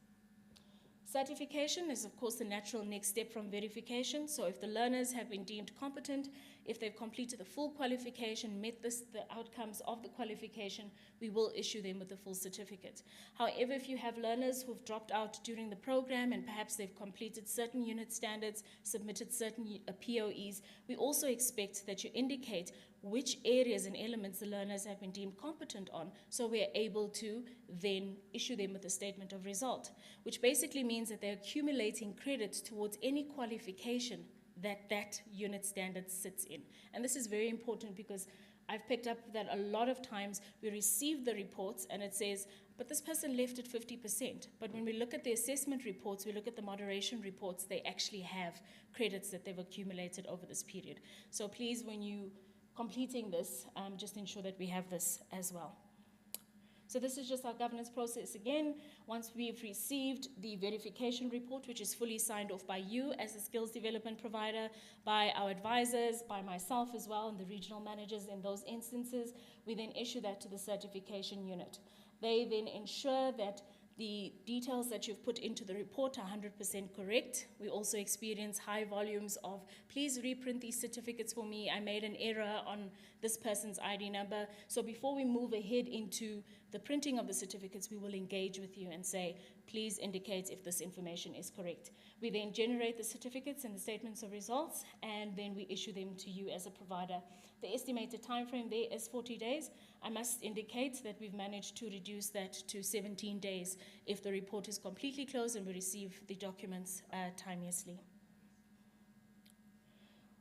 Certification is, of course, the natural next step from verification. So if the learners have been deemed competent, if they've completed the full qualification, met the outcomes of the qualification, we will issue them with a full certificate. However, if you have learners who've dropped out during the program and perhaps they've completed certain unit standards, submitted certain POEs, we also expect that you indicate which areas and elements the learners have been deemed competent on, so we are able to then issue them with a statement of result, which basically means that they're accumulating credits towards any qualification that unit standard sits in. And this is very important because I've picked up that a lot of times we receive the reports and it says, but this person left at 50%. But when we look at the assessment reports, we look at the moderation reports, they actually have credits that they've accumulated over this period. So please, when you completing this, just ensure that we have this as well. So this is just our governance process again. Once we've received the verification report, which is fully signed off by you as a skills development provider, by our advisors, by myself as well, and the regional managers in those instances, we then issue that to the certification unit. They then ensure that the details that you've put into the report are 100% correct. We also experience high volumes of, please reprint these certificates for me. I made an error on this person's ID number. So before we move ahead into the printing of the certificates, we will engage with you and say, please indicate if this information is correct. We then generate the certificates and the statements of results, and then we issue them to you as a provider. The estimated time frame there is 40 days. I must indicate that we've managed to reduce that to 17 days if the report is completely closed and we receive the documents timeously.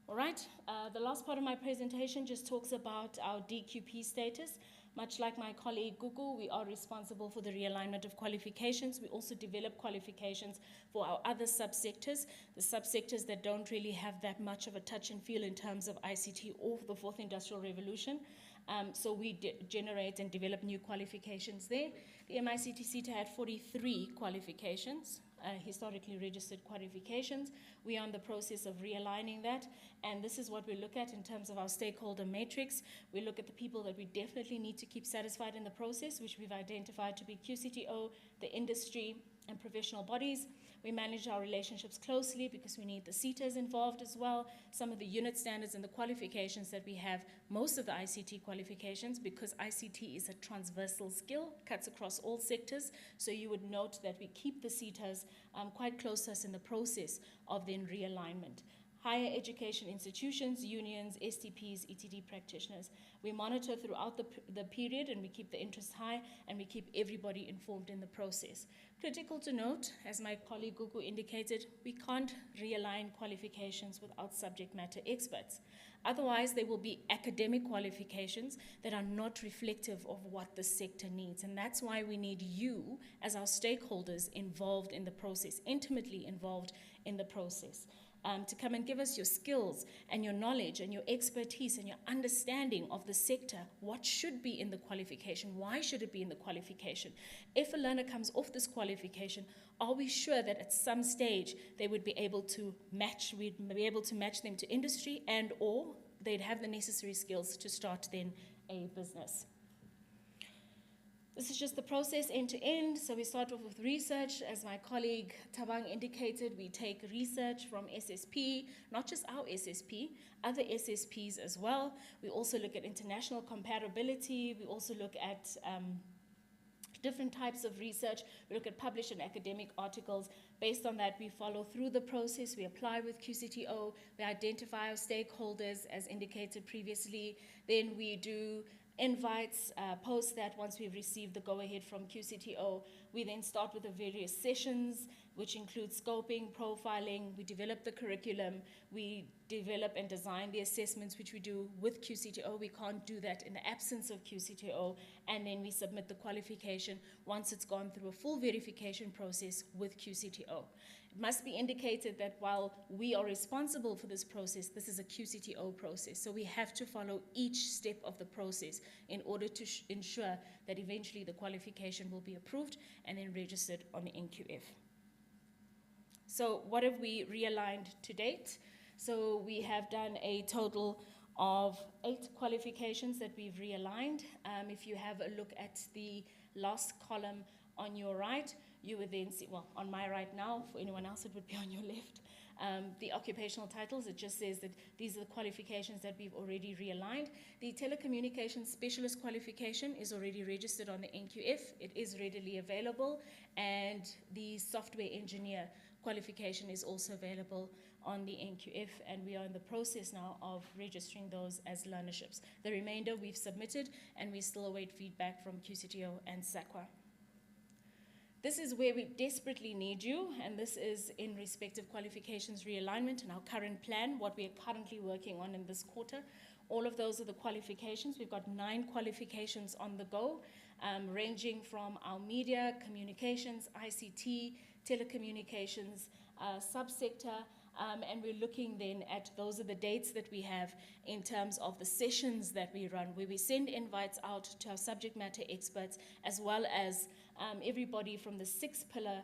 All right, the last part of my presentation just talks about our DQP status. Much like my colleague Gugu, we are responsible for the realignment of qualifications. We also develop qualifications for our other subsectors, the subsectors that don't really have that much of a touch and feel in terms of ICT or the fourth industrial revolution. So we generate and develop new qualifications there. The MICT-SITA had 43 qualifications, historically registered qualifications. We are in the process of realigning that, and this is what we look at in terms of our stakeholder matrix. We look at the people that we definitely need to keep satisfied in the process, which we've identified to be QCTO, the industry, and professional bodies. We manage our relationships closely because we need the SITAs involved as well. Some of the unit standards and the qualifications that we have, most of the ICT qualifications, because ICT is a transversal skill, cuts across all sectors. So you would note that we keep the SITAs quite close to us in the process of then realignment. higher education institutions, unions, STPs, ETD practitioners. We monitor throughout the period, and we keep the interest high, and we keep everybody informed in the process. Critical to note, as my colleague Gugu indicated, we can't realign qualifications without subject matter experts. Otherwise, there will be academic qualifications that are not reflective of what the sector needs. And that's why we need you, as our stakeholders, involved in the process, intimately involved in the process. To come and give us your skills and your knowledge and your expertise and your understanding of the sector. What should be in the qualification? Why should it be in the qualification? If a learner comes off this qualification, are we sure that at some stage they would be able to match, we'd be able to match them to industry, and or they'd have the necessary skills to start then a business? This is just the process end to end. So we start off with research. As my colleague Tabang indicated, we take research from SSP, not just our SSP, other SSPs as well. We also look at international compatibility. We also look at different types of research. We look at published and academic articles. Based on that, we follow through the process. We apply with QCTO. We identify our stakeholders as indicated previously. Then we do invites, post that once we've received the go-ahead from QCTO. We then start with the various sessions, which include scoping, profiling. We develop the curriculum. We develop and design the assessments, which we do with QCTO. We can't do that in the absence of QCTO. And then we submit the qualification once it's gone through a full verification process with QCTO. It must be indicated that while we are responsible for this process, this is a QCTO process. So we have to follow each step of the process in order to ensure that eventually the qualification will be approved and then registered on the NQF. So what have we realigned to date? So we have done a total of 8 qualifications that we've realigned. If you have a look at the last column on your right, you would then see, well, on my right now, for anyone else it would be on your left, the occupational titles. It just says that these are the qualifications that we've already realigned. The telecommunications specialist qualification is already registered on the NQF. It is readily available, and the software engineer qualification is also available on the NQF, and we are in the process now of registering those as learnerships. The remainder we've submitted, and we still await feedback from QCTO and SAQA. This is where we desperately need you, and this is in respective qualifications realignment and our current plan, what we are currently working on in this quarter. All of those are the qualifications. We've got 9 qualifications on the go, ranging from our media, communications, ICT, telecommunications, subsector, and we're looking then at, those are the dates that we have in terms of the sessions that we run, where we send invites out to our subject matter experts, as well as everybody from the 6-pillar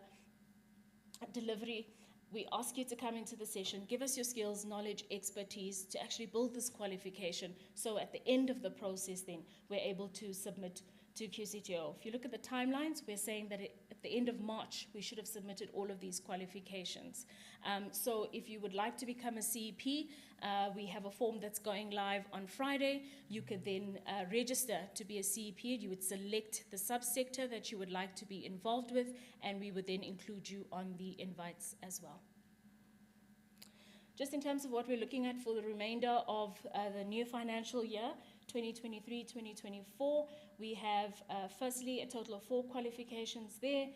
delivery. We ask you to come into the session, give us your skills, knowledge, expertise to actually build this qualification. So at the end of the process then, we're able to submit to QCTO. If you look at the timelines, we're saying that at the end of March, we should have submitted all of these qualifications. So if you would like to become a CEP, we have a form that's going live on Friday. You could then register to be a CEP. You would select the subsector that you would like to be involved with, and we would then include you on the invites as well. Just in terms of what we're looking at for the remainder of the new financial year, 2023-2024, we have firstly a total of 4 qualifications there,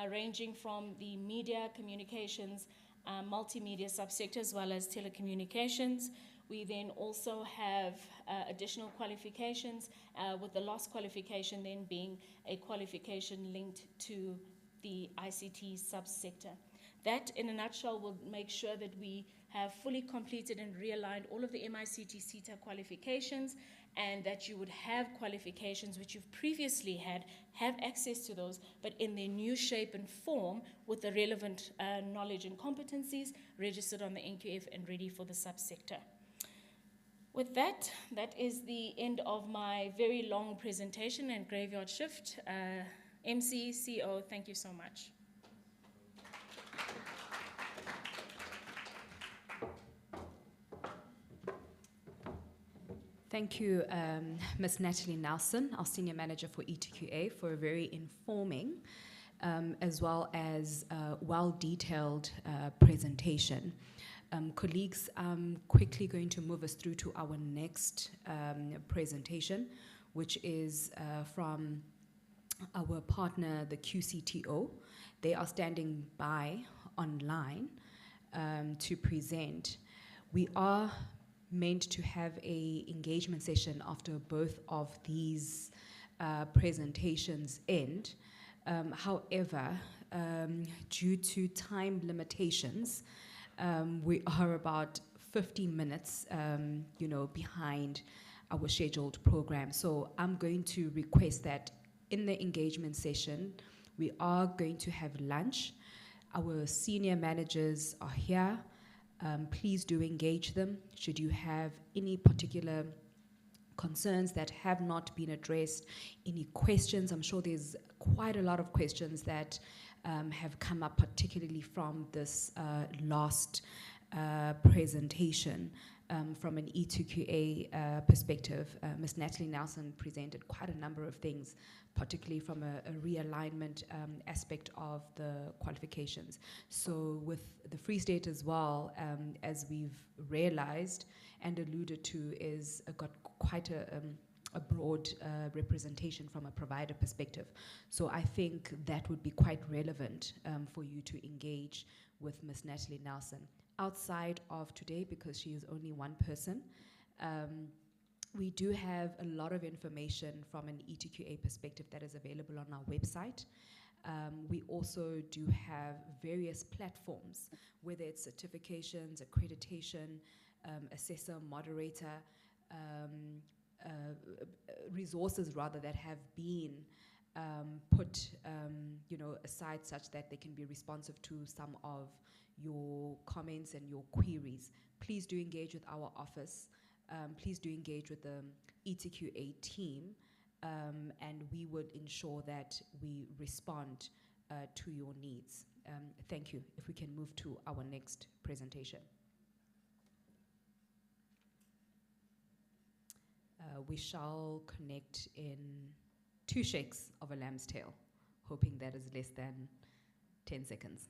ranging from the media, communications, multimedia subsector, as well as telecommunications. We then also have additional qualifications, with the last qualification then being a qualification linked to the ICT subsector. That, in a nutshell, will make sure that we have fully completed and realigned all of the MICT-SITA qualifications, and that you would have qualifications which you've previously had, have access to those, but in their new shape and form with the relevant knowledge and competencies registered on the NQF and ready for the subsector. With that, that is the end of my very long presentation and graveyard shift. MC, CO, thank you so much. Thank you, Ms. Natalie Nelson, our Senior Manager for E2QA, for a very informing as well as well-detailed presentation. Colleagues, I'm quickly going to move us through to our next presentation, which is from our partner, the QCTO. They are standing by online to present. We are meant to have a engagement session after both of these presentations end. However, due to time limitations, we are about 50 minutes, behind our scheduled program. So I'm going to request that in the engagement session, we are going to have lunch. Our senior managers are here. Please do engage them. Should you have any particular concerns that have not been addressed, any questions, I'm sure there's quite a lot of questions that have come up, particularly from this last presentation. From an E2QA perspective, Ms. Natalie Nelson presented quite a number of things, particularly from a realignment aspect of the qualifications. So with the Free State as well, as we've realized and alluded to, is got quite a broad representation from a provider perspective. So I think that would be quite relevant for you to engage with Ms. Natalie Nelson. Outside of today, because she is only one person, we do have a lot of information from an E2QA perspective that is available on our website. We also do have various platforms, whether it's certifications, accreditation, assessor, moderator, resources rather that have been put aside such that they can be responsive to some of your comments and your queries. Please do engage with our office. Please do engage with the E2QA team, and we would ensure that we respond to your needs. Thank you. If we can move to our next presentation. We shall connect in 2 shakes of a lamb's tail, hoping that is less than 10 seconds.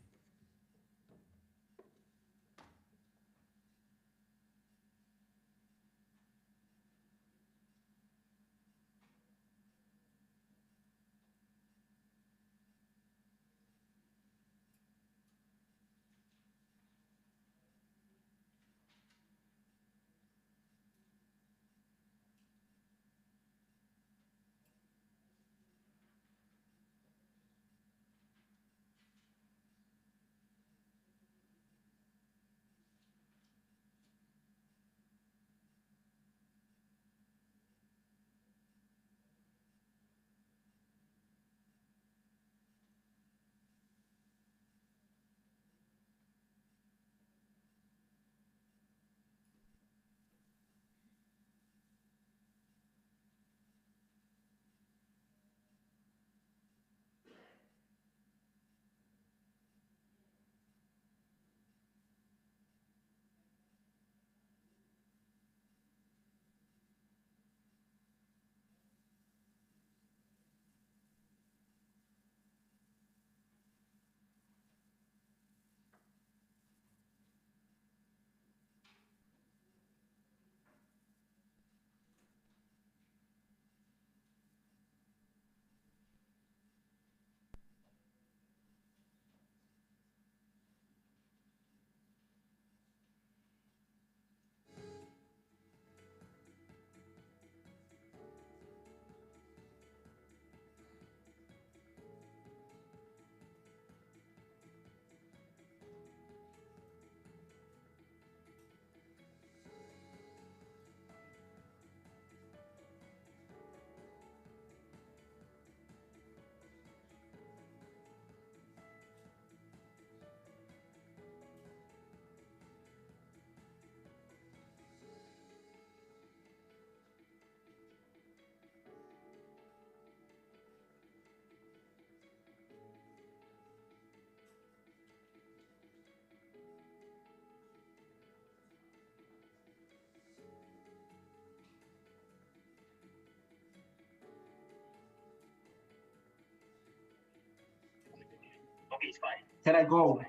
Okay, it's fine. Can I go?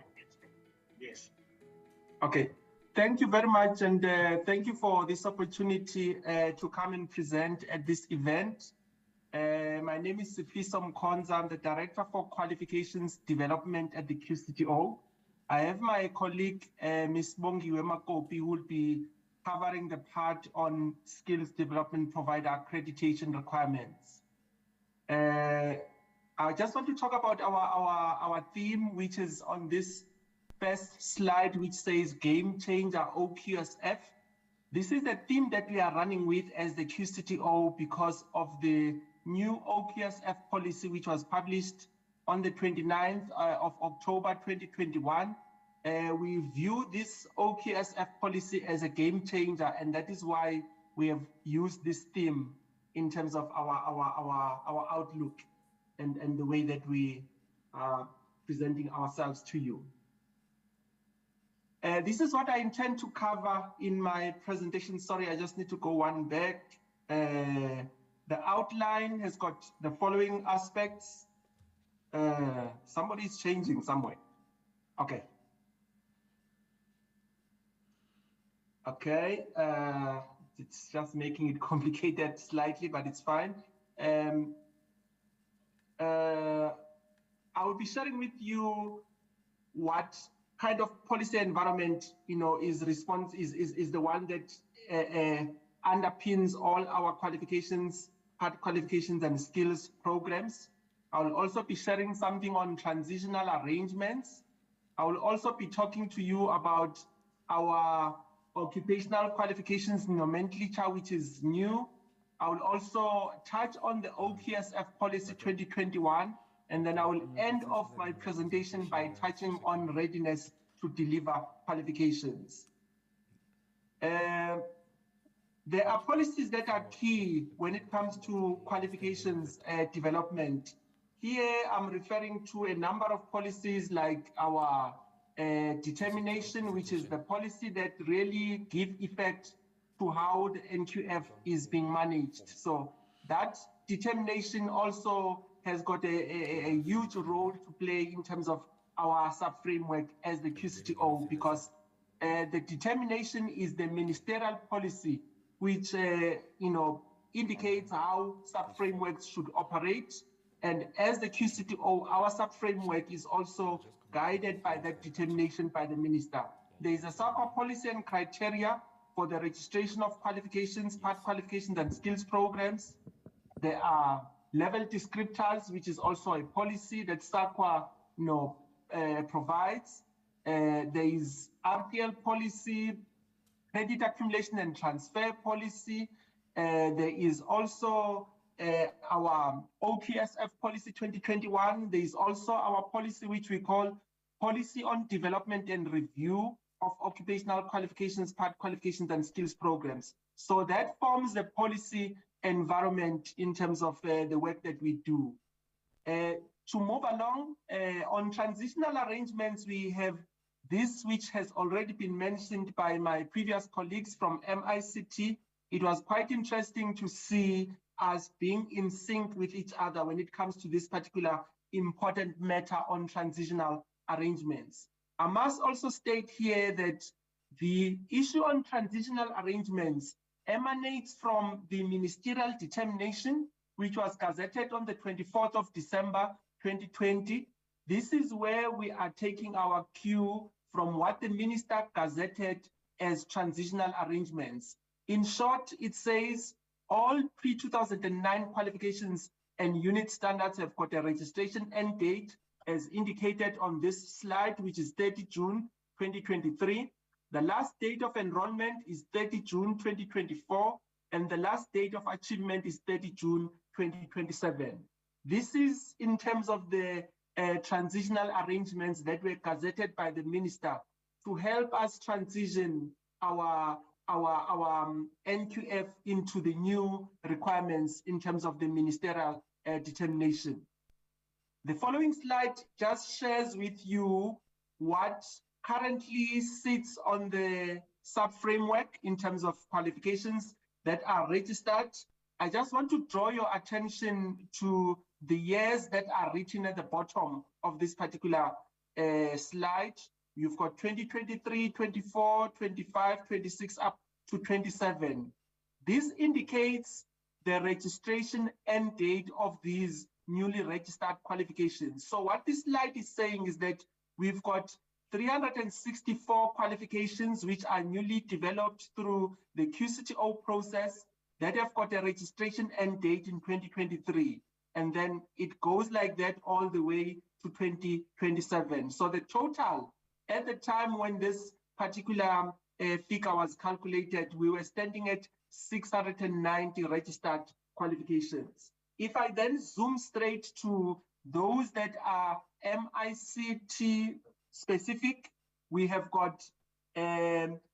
Yes. Okay. Thank you very much, and thank you for this opportunity to come and present at this event. My name is Sifiso Mkhonza. I'm the Director for Qualifications Development at the QCTO. I have my colleague, Ms. Bongiwe Makopi, who will be covering the part on skills development provider accreditation requirements. I just want to talk about our theme, which is on this first slide, which says Game Changer OQSF. This is the theme that we are running with as the QCTO because of the new OQSF policy, which was published on the 29th of October 2021. We view this OQSF policy as a game changer, and that is why we have used this theme in terms of our outlook and the way that we are presenting ourselves to you. This is what I intend to cover in my presentation. Sorry, I just need to go one back. The outline has got the following aspects. Somebody's changing somewhere. Okay. Okay, it's just making it complicated slightly, but it's fine. I will be sharing with you what kind of policy environment, is the one that underpins all our qualifications, hard qualifications and skills programs. I will also be sharing something on transitional arrangements. I will also be talking to you about our occupational qualifications nomenclature, which is new. I will also touch on the OQSF policy 2021, and then I will end off my presentation by touching on readiness to deliver qualifications. There are policies that are key when it comes to qualifications development. Here I'm referring to a number of policies like our determination, which is the policy that really give effect to how the NQF is being managed. So that determination also has got a huge role to play in terms of our sub-framework as the QCTO, because the determination is the ministerial policy which indicates how sub-frameworks should operate. And as the QCTO, our sub-framework is also guided by that determination by the minister. There is a SAQA policy and criteria for the registration of qualifications, part qualifications and skills programs. There are level descriptors, which is also a policy that SAQA provides. There is RPL policy, credit accumulation and transfer policy. There is also our OQSF policy 2021. There is also our policy which we call Policy on Development and Review of Occupational Qualifications, Part Qualifications and Skills Programs. So that forms the policy environment in terms of the work that we do. To move along, on transitional arrangements, we have this which has already been mentioned by my previous colleagues from MICT. It was quite interesting to see us being in sync with each other when it comes to this particular important matter on transitional arrangements. I must also state here that the issue on transitional arrangements emanates from the ministerial determination, which was gazetted on the 24th of December 2020. This is where we are taking our cue from what the minister gazetted as transitional arrangements. In short, it says all pre-2009 qualifications and unit standards have got a registration end date as indicated on this slide, which is 30 June 2023. The last date of enrollment is 30 June 2024, and the last date of achievement is 30 June 2027. This is in terms of the transitional arrangements that were gazetted by the minister to help us transition our NQF into the new requirements in terms of the ministerial determination. The following slide just shares with you what currently sits on the sub-framework in terms of qualifications that are registered. I just want to draw your attention to the years that are written at the bottom of this particular slide. You've got 2023, 24, 25, 26, up to 27. This indicates the registration end date of these newly registered qualifications. So what this slide is saying is that we've got 364 qualifications which are newly developed through the QCTO process that have got a registration end date in 2023. And then it goes like that all the way to 2027. So the total, at the time when this particular figure was calculated, we were standing at 690 registered qualifications. If I then zoom straight to those that are MICT specific, we have got 15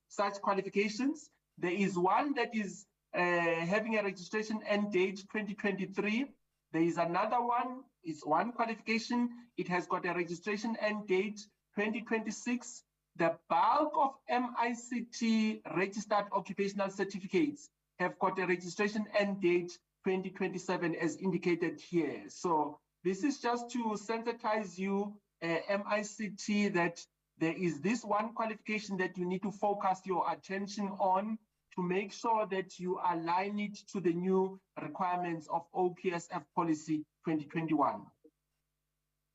such qualifications. There is one that is having a registration end date 2023. There is another one, it's one qualification. It has got a registration end date 2026. The bulk of MICT registered occupational certificates have got a registration end date 2027 as indicated here. So this is just to sensitize you, MICT, that there is this one qualification that you need to focus your attention on to make sure that you align it to the new requirements of OPSF policy 2021.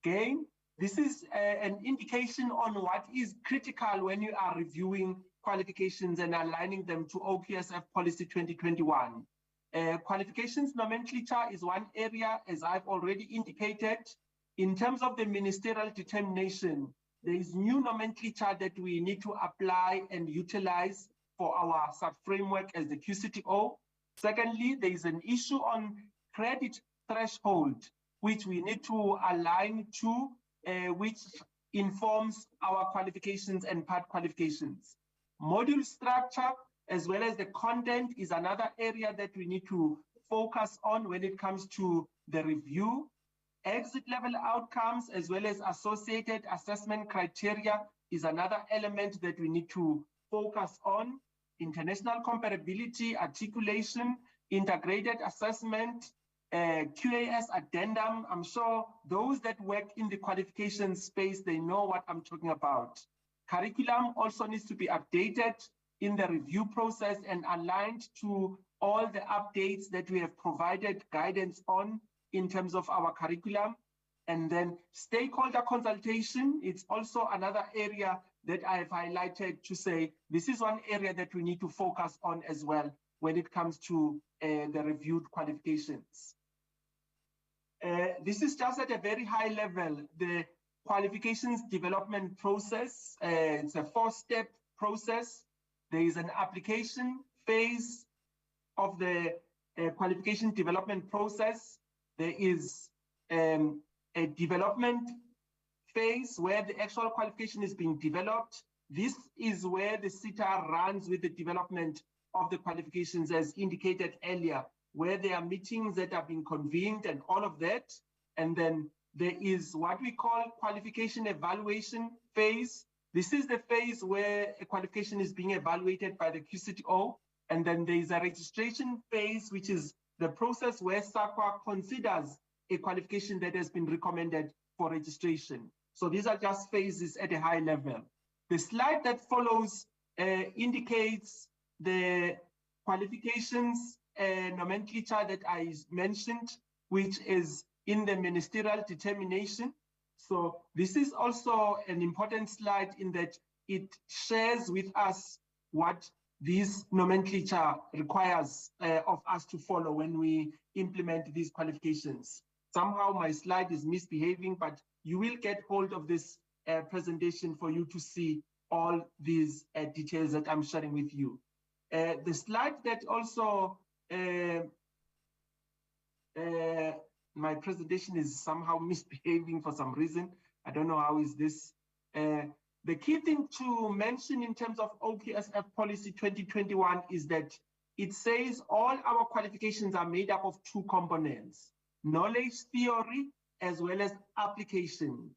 Again, this is an indication on what is critical when you are reviewing qualifications and aligning them to OPSF policy 2021. Qualifications nomenclature is one area, as I've already indicated. In terms of the ministerial determination, there is new nomenclature that we need to apply and utilize for our sub-framework as the QCTO. Secondly, there is an issue on credit threshold, which we need to align to, which informs our qualifications and part qualifications. Module structure, as well as the content, is another area that we need to focus on when it comes to the review. Exit level outcomes, as well as associated assessment criteria, is another element that we need to focus on. International comparability, articulation, integrated assessment, QAS addendum. I'm sure those that work in the qualification space, they know what I'm talking about. Curriculum also needs to be updated in the review process and aligned to all the updates that we have provided guidance on in terms of our curriculum. And then stakeholder consultation, it's also another area that I've highlighted to say, this is one area that we need to focus on as well when it comes to the reviewed qualifications. This is just at a very high level, the qualifications development process. It's a 4-step process. There is an application phase of the qualification development process. There is a development phase where the actual qualification is being developed. This is where the SITA runs with the development of the qualifications as indicated earlier, where there are meetings that are being convened and all of that. And then there is what we call qualification evaluation phase. This is the phase where a qualification is being evaluated by the QCTO. And then there is a registration phase, which is the process where SAQA considers a qualification that has been recommended for registration. So these are just phases at a high level. The slide that follows indicates the qualifications nomenclature that I mentioned, which is in the ministerial determination. So this is also an important slide in that it shares with us what this nomenclature requires of us to follow when we implement these qualifications. Somehow my slide is misbehaving, but you will get hold of this presentation for you to see all these details that I'm sharing with you. The slide that also, my presentation is somehow misbehaving for some reason. I don't know how is this. The key thing to mention in terms of OPSF policy 2021 is that it says all our qualifications are made up of 2 components, knowledge theory as well as application.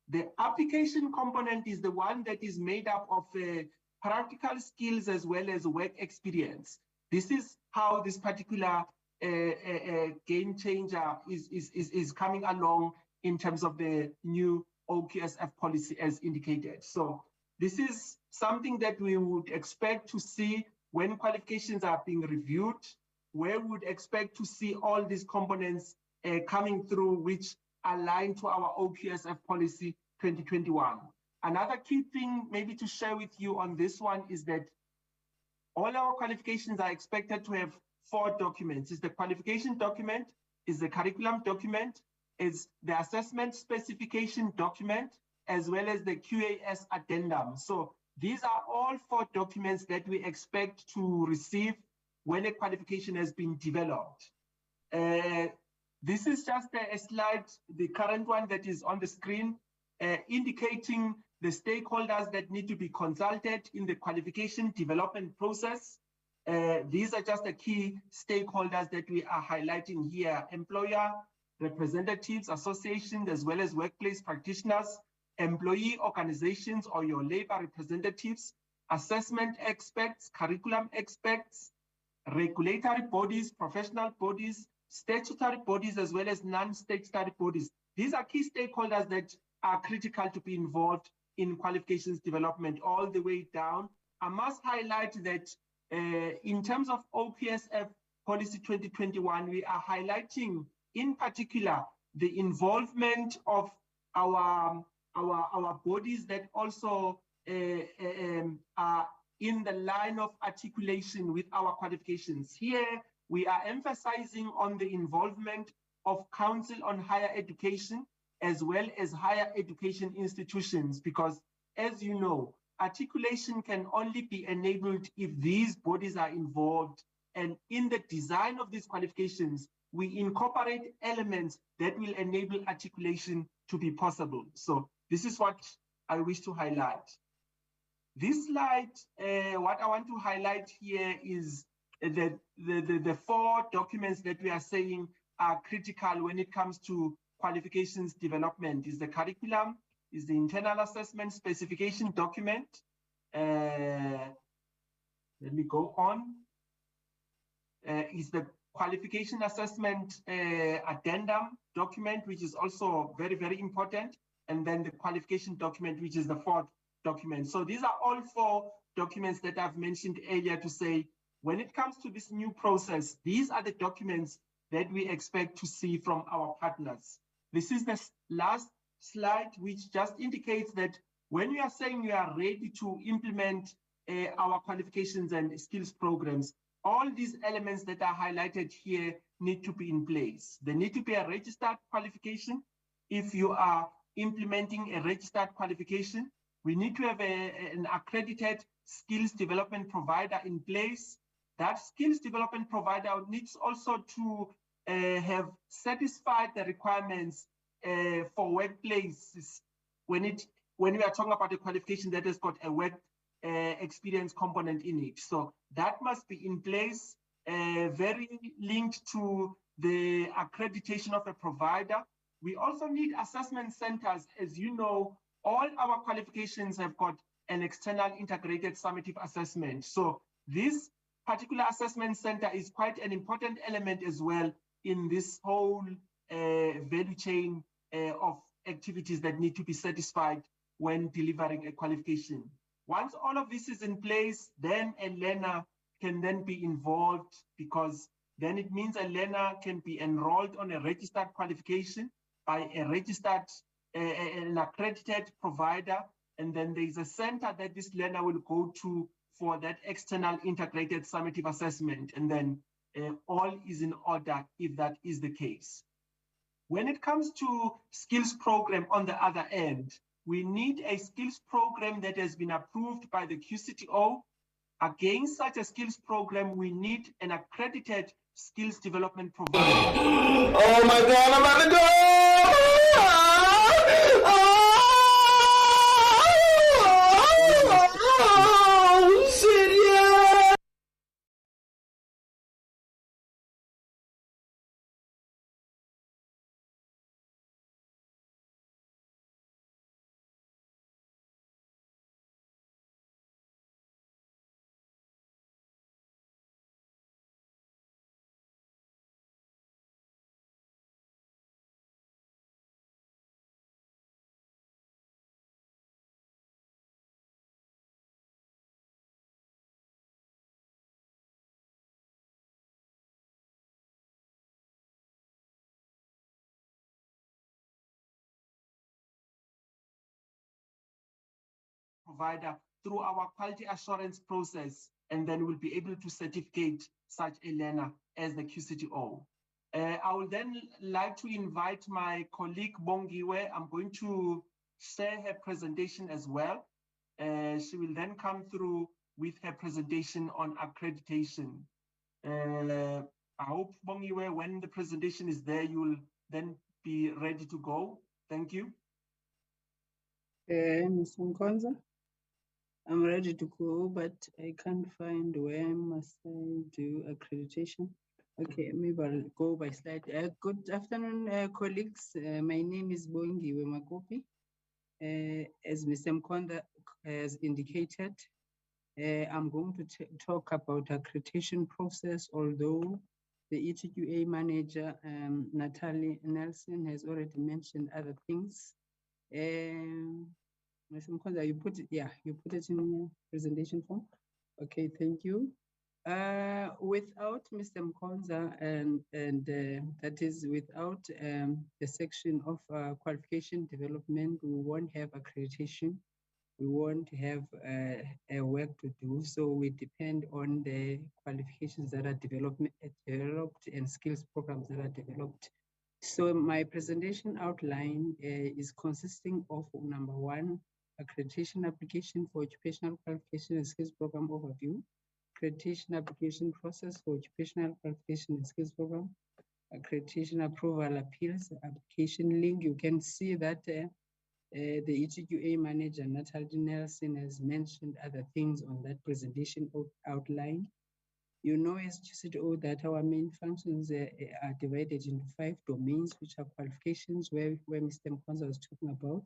The application component is the one that is made up of practical skills as well as work experience. This is how this particular game changer is coming along in terms of the new OQSF policy as indicated. So this is something that we would expect to see when qualifications are being reviewed, where we would expect to see all these components coming through, which align to our OQSF policy 2021. Another key thing maybe to share with you on this one is that all our qualifications are expected to have 4 documents. It's the qualification document, is the curriculum document, is the assessment specification document, as well as the QAS addendum. So these are all 4 documents that we expect to receive when a qualification has been developed. This is just a slide, the current one that is on the screen, indicating the stakeholders that need to be consulted in the qualification development process. These are just the key stakeholders that we are highlighting here: employer representatives, associations, as well as workplace practitioners, employee organizations or your labor representatives, assessment experts, curriculum experts, regulatory bodies, professional bodies, statutory bodies, as well as non-statutory bodies. These are key stakeholders that are critical to be involved in qualifications development all the way down. I must highlight that in terms of OQSF policy 2021, we are highlighting in particular the involvement of our bodies that also are in the line of articulation with our qualifications. Here, we are emphasizing on the involvement of Council on Higher Education, as well as higher education institutions, because as you know, articulation can only be enabled if these bodies are involved. And in the design of these qualifications, we incorporate elements that will enable articulation to be possible. So this is what I wish to highlight. This slide, what I want to highlight here is the 4 documents that we are saying are critical when it comes to qualifications development: is the curriculum, is the internal assessment specification document. Let me go on. Is the qualification assessment addendum document, which is also very, very important. And then the qualification document, which is the 4th document. So these are all 4 documents that I've mentioned earlier to say, when it comes to this new process, these are the documents that we expect to see from our partners. This is the last slide, which just indicates that when we are saying we are ready to implement our qualifications and skills programs, all these elements that are highlighted here need to be in place. There need to be a registered qualification. If you are implementing a registered qualification, we need to have an accredited skills development provider in place. That skills development provider needs also to have satisfied the requirements for workplaces when we are talking about a qualification that has got a work experience component in it. So that must be in place, very linked to the accreditation of a provider. We also need assessment centers. As you know, all our qualifications have got an external integrated summative assessment. So this particular assessment center is quite an important element as well in this whole value chain of activities that need to be satisfied when delivering a qualification. Once all of this is in place, then a learner can then be involved, because then it means a learner can be enrolled on a registered qualification by a registered, an accredited provider, and then there's a center that this learner will go to for that external integrated summative assessment, and then all is in order if that is the case. When it comes to skills program on the other end, we need a skills program that has been approved by the QCTO. Against such a skills program, we need an accredited skills development provider. Oh my God, I'm about to go! provider through our quality assurance process, and then we'll be able to certificate such a learner as the QCTO. I will then like to invite my colleague Bongiwe. I'm going to share her presentation as well. She will then come through with her presentation on accreditation. I hope, Bongiwe, when the presentation is there, you will then be ready to go. Thank you. Mr. Mkonza, I'm ready to go, but I can't find where must I do accreditation. Okay, maybe I'll go by slide. Good afternoon, colleagues. My name is Bongiwe Makopi. As Mr. Mkonza has indicated, I'm going to talk about accreditation process, although the ETQA manager, Natalie Nelson, has already mentioned other things. Mr. Mkonza, you put it in your presentation form. Okay, thank you. Without Mr. Mkonza and that is without the section of qualification development, we won't have accreditation. We won't have a work to do. So we depend on the qualifications that are developed and skills programs that are developed. So my presentation outline is consisting of number one, accreditation application for occupational qualification and skills program overview, accreditation application process for occupational qualification and skills program, accreditation approval appeals, application link. You can see that the ETQA manager, Natalie Nelson, has mentioned other things on that presentation outline. You know, as QCTO, that our main functions are divided into 5 domains, which are qualifications, where Mr. Mkonza was talking about,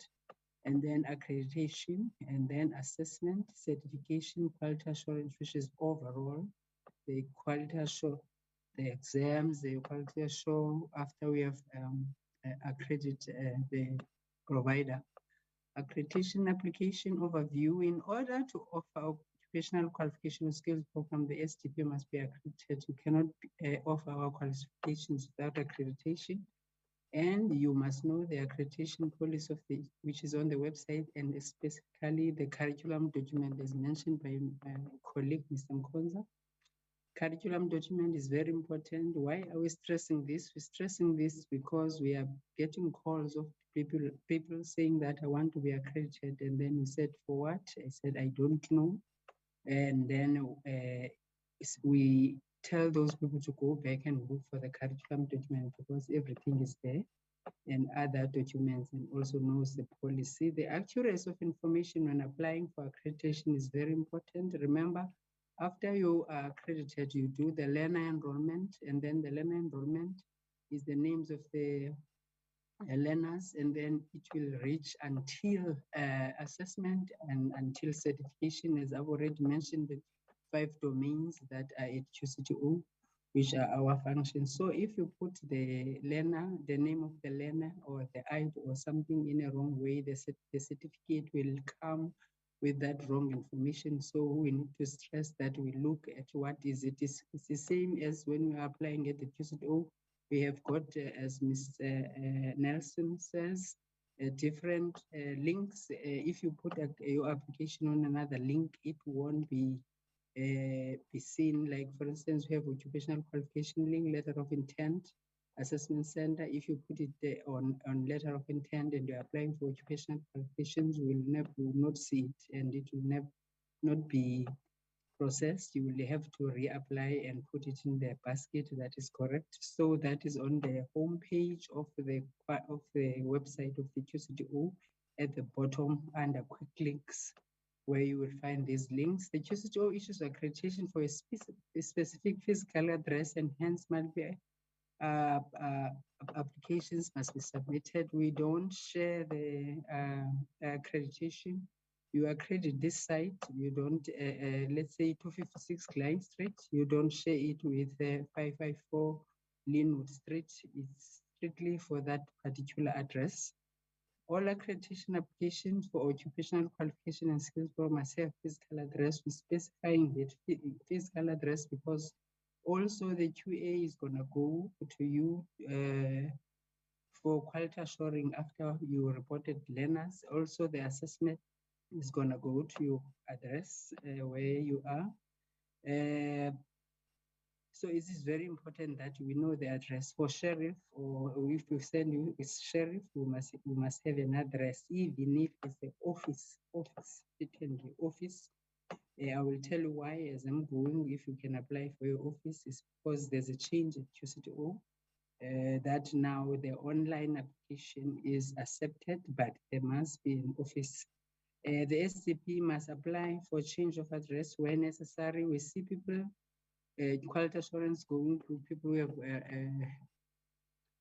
and then accreditation, and then assessment, certification, quality assurance, which is overall the quality assurance, the exams, the quality assurance after we have accredited the provider. Accreditation application overview. In order to offer occupational qualification skills program, the SDP must be accredited. You cannot offer our qualifications without accreditation. And you must know the accreditation policy of which is on the website, and specifically the curriculum document as mentioned by my colleague, Mr. Mkonza. Curriculum document is very important. Why are we stressing this? We're stressing this because we are getting calls of people saying that I want to be accredited, and then we said, for what? I said, I don't know. And then we tell those people to go back and look for the curriculum document, because everything is there, and other documents, and also knows the policy. The accuracy of information when applying for accreditation is very important. Remember, after you are accredited, you do the learner enrollment, and then the learner enrollment is the names of the learners, and then it will reach until assessment and until certification. As I've already mentioned, the 5 domains that are at QCTO, which are our functions. So if you put the learner, the name of the learner or the ID or something in a wrong way, the certificate will come with that wrong information. So we need to stress that we look at what is it. It's the same as when we are applying at the QCTO. We have got, as Mr. Nelson says, different links. If you put your application on another link, it won't be seen. Like, for instance, we have occupational qualification link, letter of intent, assessment center. If you put it on letter of intent and you're applying for occupational qualifications, we will not see it, and it will not be processed. You will have to reapply and put it in the basket that is correct. So that is on the home page of the website of the QCTO at the bottom under quick links, where you will find these links. The QCTO issues accreditation for a specific physical address, and hence applications must be submitted. We don't share the accreditation. You accredit this site, you don't, let's say 256 Klein Street, you don't share it with 554 Linwood Street. It's strictly for that particular address. All accreditation applications for occupational qualification and skills program must have physical address. We're specifying the physical address because also the QA is gonna go to you for quality assuring after you reported learners. Also the assessment is gonna go to your address where you are. So it is very important that we know the address for sheriff, or if you send you is sheriff, we must have an address, even if it's the office, it can be office. I will tell you why as I'm going. If you can apply for your office, is because there's a change at QCTO that now the online application is accepted, but there must be an office. The SCP must apply for change of address where necessary. We see people, quality assurance going to people who have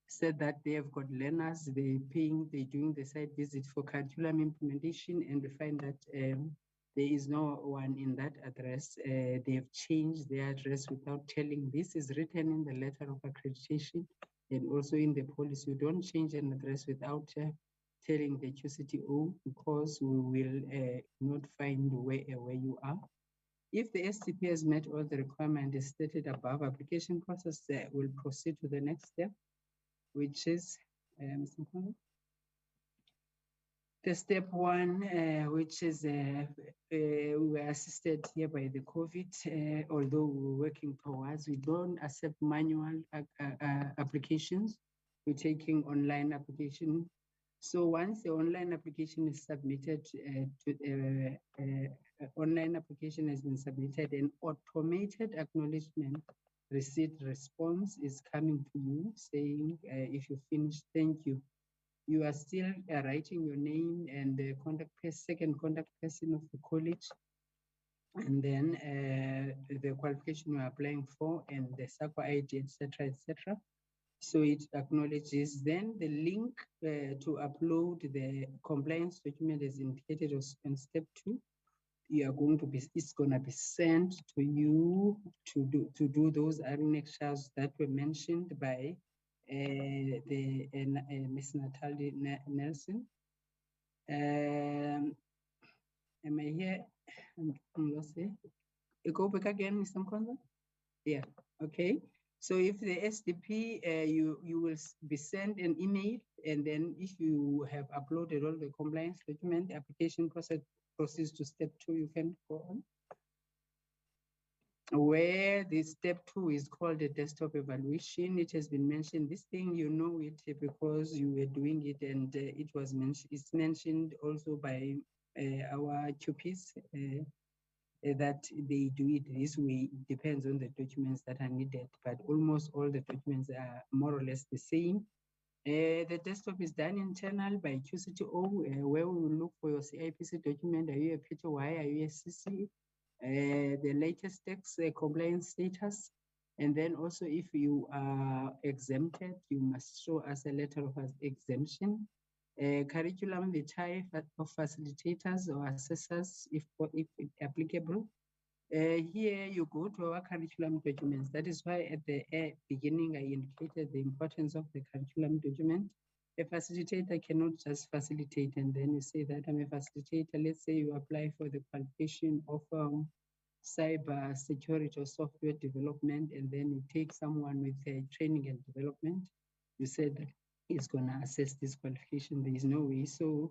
said that they have got learners, they're doing the site visit for curriculum implementation, and we find that there is no one in that address. They have changed their address without telling. This is written in the letter of accreditation and also in the policy. You don't change an address without telling the QCTO, because we will not find where you are. If the STP has met all the requirements stated above, application process will proceed to the next step, which is the step one, which is we were assisted here by the COVID, although we're working towards, we don't accept manual applications. We're taking online application. So once the online application is submitted, online application has been submitted, an automated acknowledgement receipt response is coming to you saying, if you finish, thank you. You are still writing your name and the second contact person of the college, and then the qualification you are applying for, and the SACCO ID, etc., etc. So it acknowledges. Then the link to upload the compliance document is indicated on step 2. You are going to be, it's going to be sent to you to do those annexures that were mentioned by Miss Natalie Nelson. Am I here? I'm lost here. You go back again, Mr. Mkonza? Yeah, okay. So if the SDP, you will be sent an email, and then if you have uploaded all the compliance document, the application process proceeds to step 2, you can go on. Where the step 2 is called the desktop evaluation. It has been mentioned, this thing, you know it because you were doing it, and it was mentioned, it's mentioned also by our QPs, that they do it this way. It depends on the documents that are needed, but almost all the documents are more or less the same. The desktop is done internal by QCTO, where we will look for your CIPC document. Are you a PTY? Are you a CC? The latest tax compliance status. And then also, if you are exempted, you must show us a letter of exemption. Curriculum, the type of facilitators or assessors, if applicable. Here you go to our curriculum documents. That is why at the beginning I indicated the importance of the curriculum document. A facilitator cannot just facilitate and then you say that I'm a facilitator. Let's say you apply for the qualification of cyber security or software development, and then you take someone with training and development. You said that he's gonna assess this qualification. There is no way. So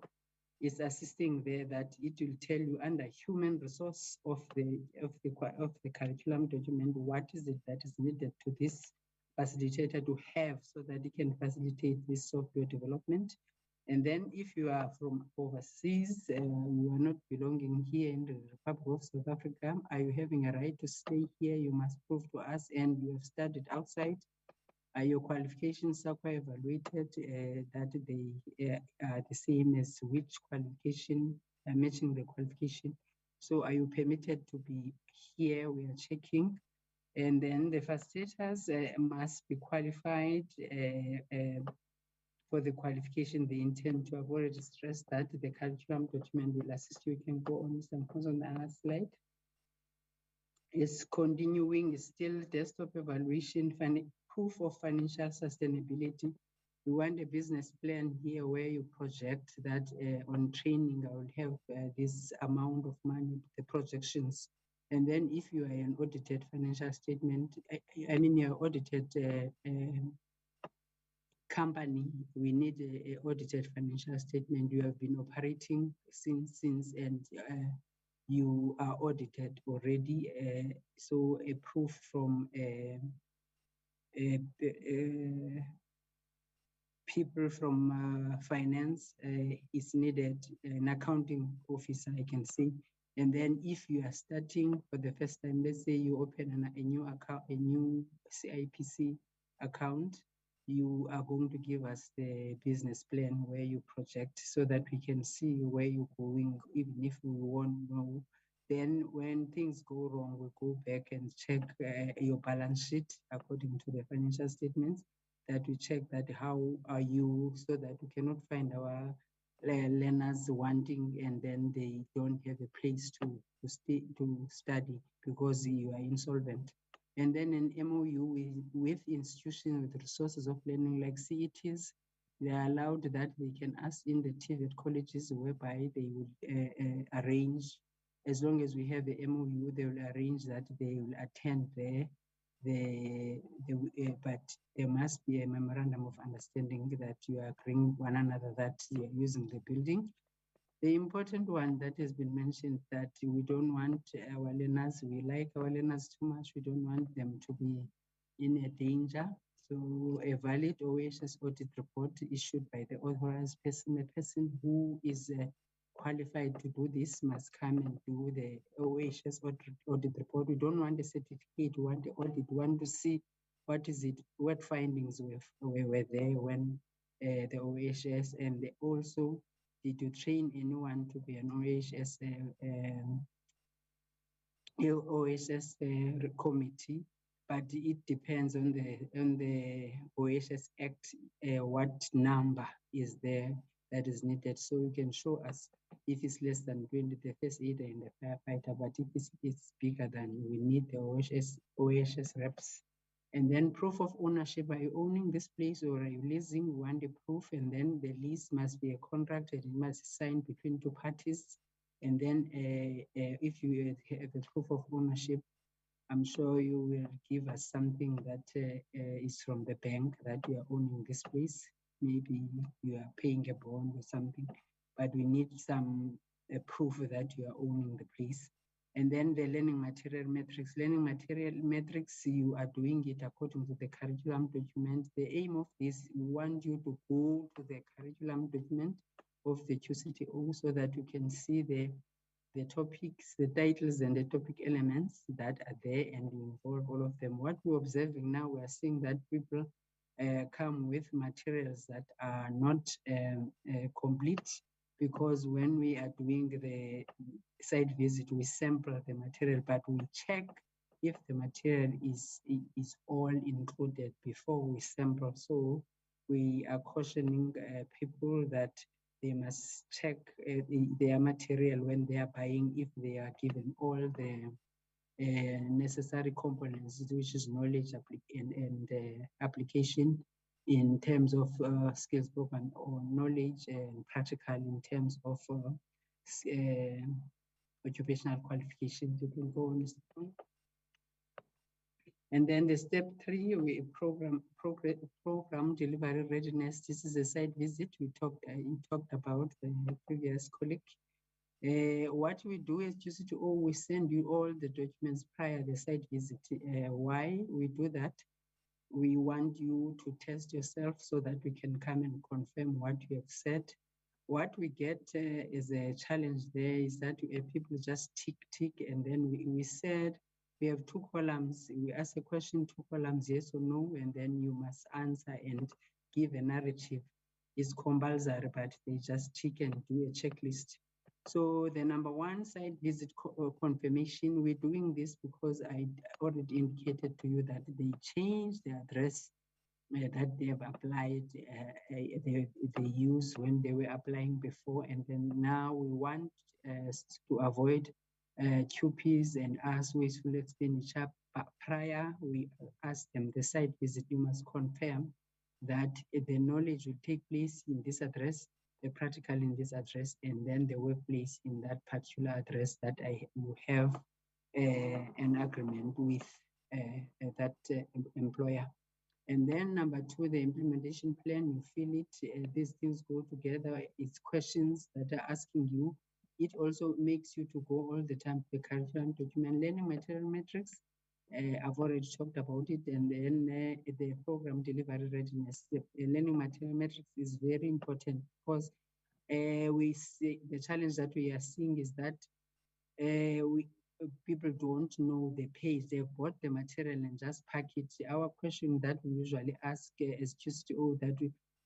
it's assisting there that it will tell you under human resource of the curriculum document, what is it that is needed to this facilitator to have so that he can facilitate this software development. And then if you are from overseas, you are not belonging here in the Republic of South Africa, are you having a right to stay here? You must prove to us, and you have studied outside. Are your qualifications are quite evaluated that they are the same as which qualification, matching the qualification. So are you permitted to be here? We are checking. And then the facilitators must be qualified for the qualification they intend to. Have already stressed that the curriculum document will assist you. You can go on some on the other slide. Is continuing, is still desktop evaluation, proof of financial sustainability. We want a business plan here where you project that on training, I will have this amount of money, the projections. And then if you are an audited financial statement, I mean your audited company, we need a audited financial statement. You have been operating since and you are audited already. So a proof from people from finance is needed, an accounting officer, I can say. And then if you are starting for the first time, let's say you open a new account, a new CIPC account, you are going to give us the business plan where you project so that we can see where you're going, even if we won't know. Then when things go wrong, we go back and check your balance sheet according to the financial statements, that we check that how are you, so that we cannot find our learners wanting and then they don't have a place to study because you are insolvent. And then an MOU with institutions with resources of learning like CETs, they are allowed that they can ask in the TVET colleges whereby they would arrange, as long as we have the MOU, they will arrange that they will attend there. But there must be a memorandum of understanding that you are agreeing one another that you are using the building. The important one that has been mentioned, that we don't want our learners, we like our learners too much, we don't want them to be in a danger. So a valid OHS audit report issued by the authorized person, a person who is qualified to do this must come and do the OHS audit report. We don't want a certificate, we want the audit, we want to see what is it, what findings were there when the OHS, and also did you train anyone to be an OHS committee? But it depends on the OHS Act, what number is there that is needed. So you can show us if it's less than 20, the first aider and the firefighter, but if it's bigger than, we need the OHS reps. And then proof of ownership. Are you owning this place or are you leasing? We want the proof, and then the lease must be a contract and it must be signed between two parties. And then if you have a proof of ownership, I'm sure you will give us something that is from the bank that you are owning this place. Maybe you are paying a bond or something, but we need some proof that you are owning the place. And then the learning material metrics. Learning material metrics, you are doing it according to the curriculum document. The aim of this, we want you to go to the curriculum document of the QCTO so that you can see the topics, the titles and the topic elements that are there, and you involve all of them. What we're observing now, we are seeing that people come with materials that are not complete, because when we are doing the site visit, we sample the material, but we check if the material is all included before we sample. So we are cautioning people that they must check their material when they are buying, if they are given all the necessary components, which is knowledge and application in terms of skills program, or knowledge and practical in terms of occupational qualifications. You can go on, Mr. Point. And then the step 3, we program delivery readiness. This is a site visit we talked about the previous colleague. What we do is QCTO, we send you all the documents prior the site visit. Why we do that? We want you to test yourself so that we can come and confirm what you have said. What we get is a challenge there is that people just tick, and then we said, we have 2 columns. We ask a question, 2 columns, yes or no, and then you must answer and give a narrative. It's compulsory, but they just tick and do a checklist. So the number 1 site visit confirmation, we're doing this because I already indicated to you that they changed the address that they have applied, they used when they were applying before, and then now we want to avoid QPs and ask wasteful expenditure. But prior, we ask them, the site visit, you must confirm that the knowledge will take place in this address, the practical in this address, and then the workplace in that particular address that I will have an agreement with that employer. And then number two, the implementation plan, you feel it, these things go together. It's questions that are asking you. It also makes you to go all the time to the curriculum document, learning material metrics. I've already talked about it. And then the program delivery readiness. The learning material metrics is very important because we see the challenge that we are seeing is that people don't know the page. They've bought the material and just pack it. Our question that we usually ask as QCTO that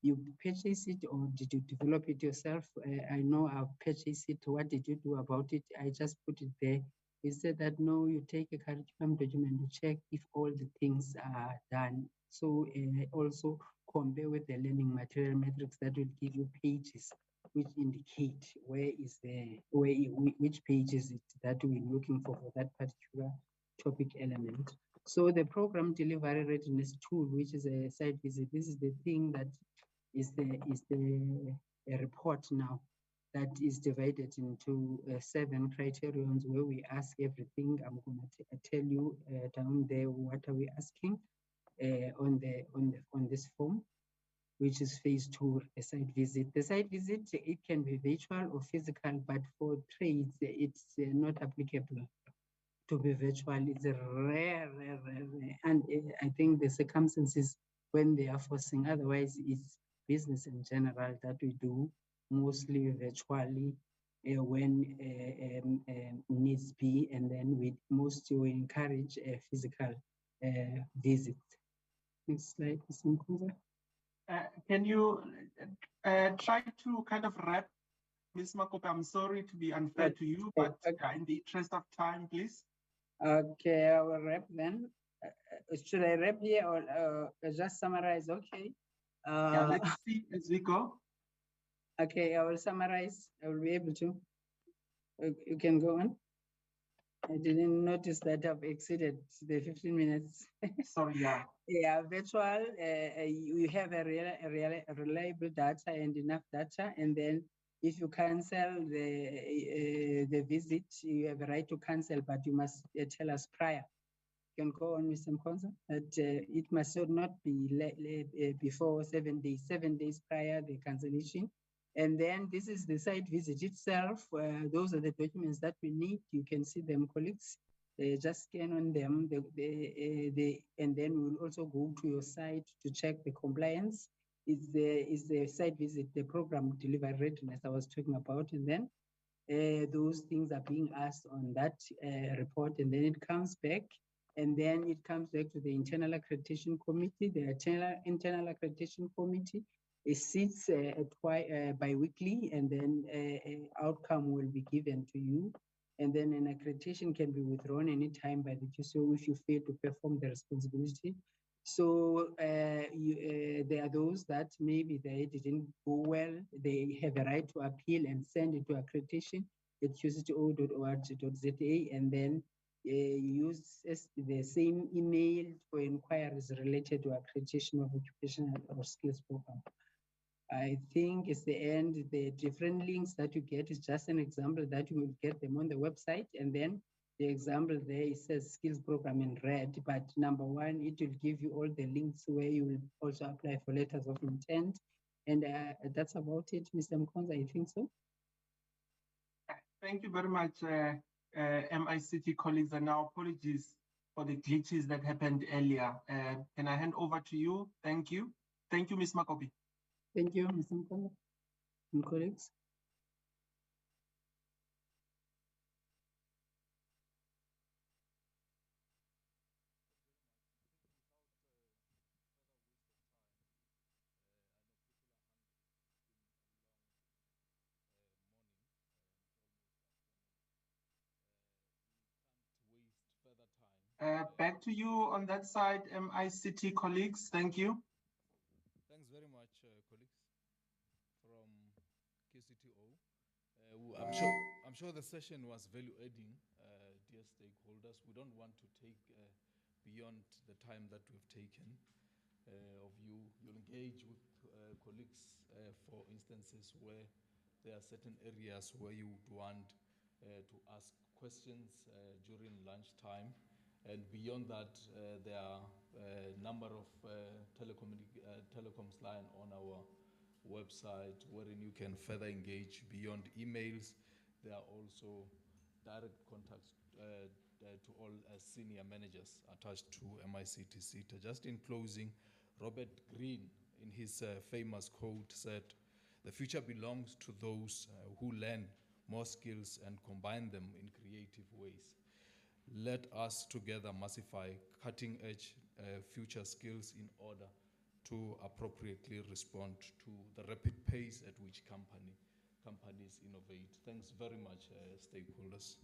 you purchase it or did you develop it yourself? I know I've purchased it. What did you do about it? I just put it there. We said that no, you take a curriculum document to check if all the things are done. So also compare with the learning material metrics that will give you pages which indicate which page is it that we're looking for that particular topic element. So the program delivery readiness tool, which is a site visit, this is the thing that is the report now that is divided into 7 criterions where we ask everything. I'm going to tell you down there what are we asking on this form, which is phase 2, a site visit. The site visit, it can be virtual or physical, but for trades, it's not applicable to be virtual. It's a rare. And I think the circumstances when they are forcing, otherwise it's business in general that we do mostly virtually when needs be, and then we mostly encourage a physical visit. Next slide, Mr. Mkuza. Can you try to kind of wrap, Ms. Makope? I'm sorry to be unfair to you, but in the interest of time, please. Okay, I will wrap then. Should I wrap here or just summarize? Okay. Yeah, let's see as we go. Okay, I will summarize. I will be able to. You can go on. I didn't notice that I've exceeded the 15 minutes. Sorry, yeah. Yeah, virtual, you have a reliable data and enough data. And then if you cancel the visit, you have a right to cancel, but you must tell us prior. You can go on, Mr. Mkonza, that it must not be before 7 days, 7 days prior the cancellation. And then this is the site visit itself. Those are the documents that we need. You can see them, colleagues. Just scan on them, and then we'll also go to your site to check the compliance. Is the site visit, the program delivery readiness I was talking about, and then those things are being asked on that report, and then it comes back, and then it comes back to the internal accreditation committee. The internal accreditation committee, it sits bi-weekly, and then an outcome will be given to you. And then an accreditation can be withdrawn anytime by the QCO if you fail to perform the responsibility. So there are those that maybe they didn't go well. They have a right to appeal and send it to accreditation at qcto.org.za, and then use the same email for inquiries related to accreditation of occupational or skills program. I think it's the end. The different links that you get is just an example that you will get them on the website. And then the example there, it says skills program in red, but number 1, it will give you all the links where you will also apply for letters of intent. And that's about it, Mr. Mkonza, I think so. Thank you very much, MICT colleagues, and now apologies for the glitches that happened earlier. Can I hand over to you? Thank you. Thank you, Ms. Makope. Thank you, Mr. Mkonza and colleagues. Back to you on that side, MICT colleagues. Thank you. Thanks very much, colleagues from QCTO. I'm sure the session was value-adding, dear stakeholders. We don't want to take beyond the time that we've taken of you. You'll engage with colleagues for instances where there are certain areas where you would want to ask questions during lunchtime. And beyond that, there are a number of telecoms line on our website wherein you can further engage beyond emails. There are also direct contacts to all senior managers attached to MICT-SITA. Just in closing, Robert Greene, in his famous quote, said, "The future belongs to those who learn more skills and combine them in creative ways." Let us together massify cutting-edge future skills in order to appropriately respond to the rapid pace at which companies innovate. Thanks very much, stakeholders.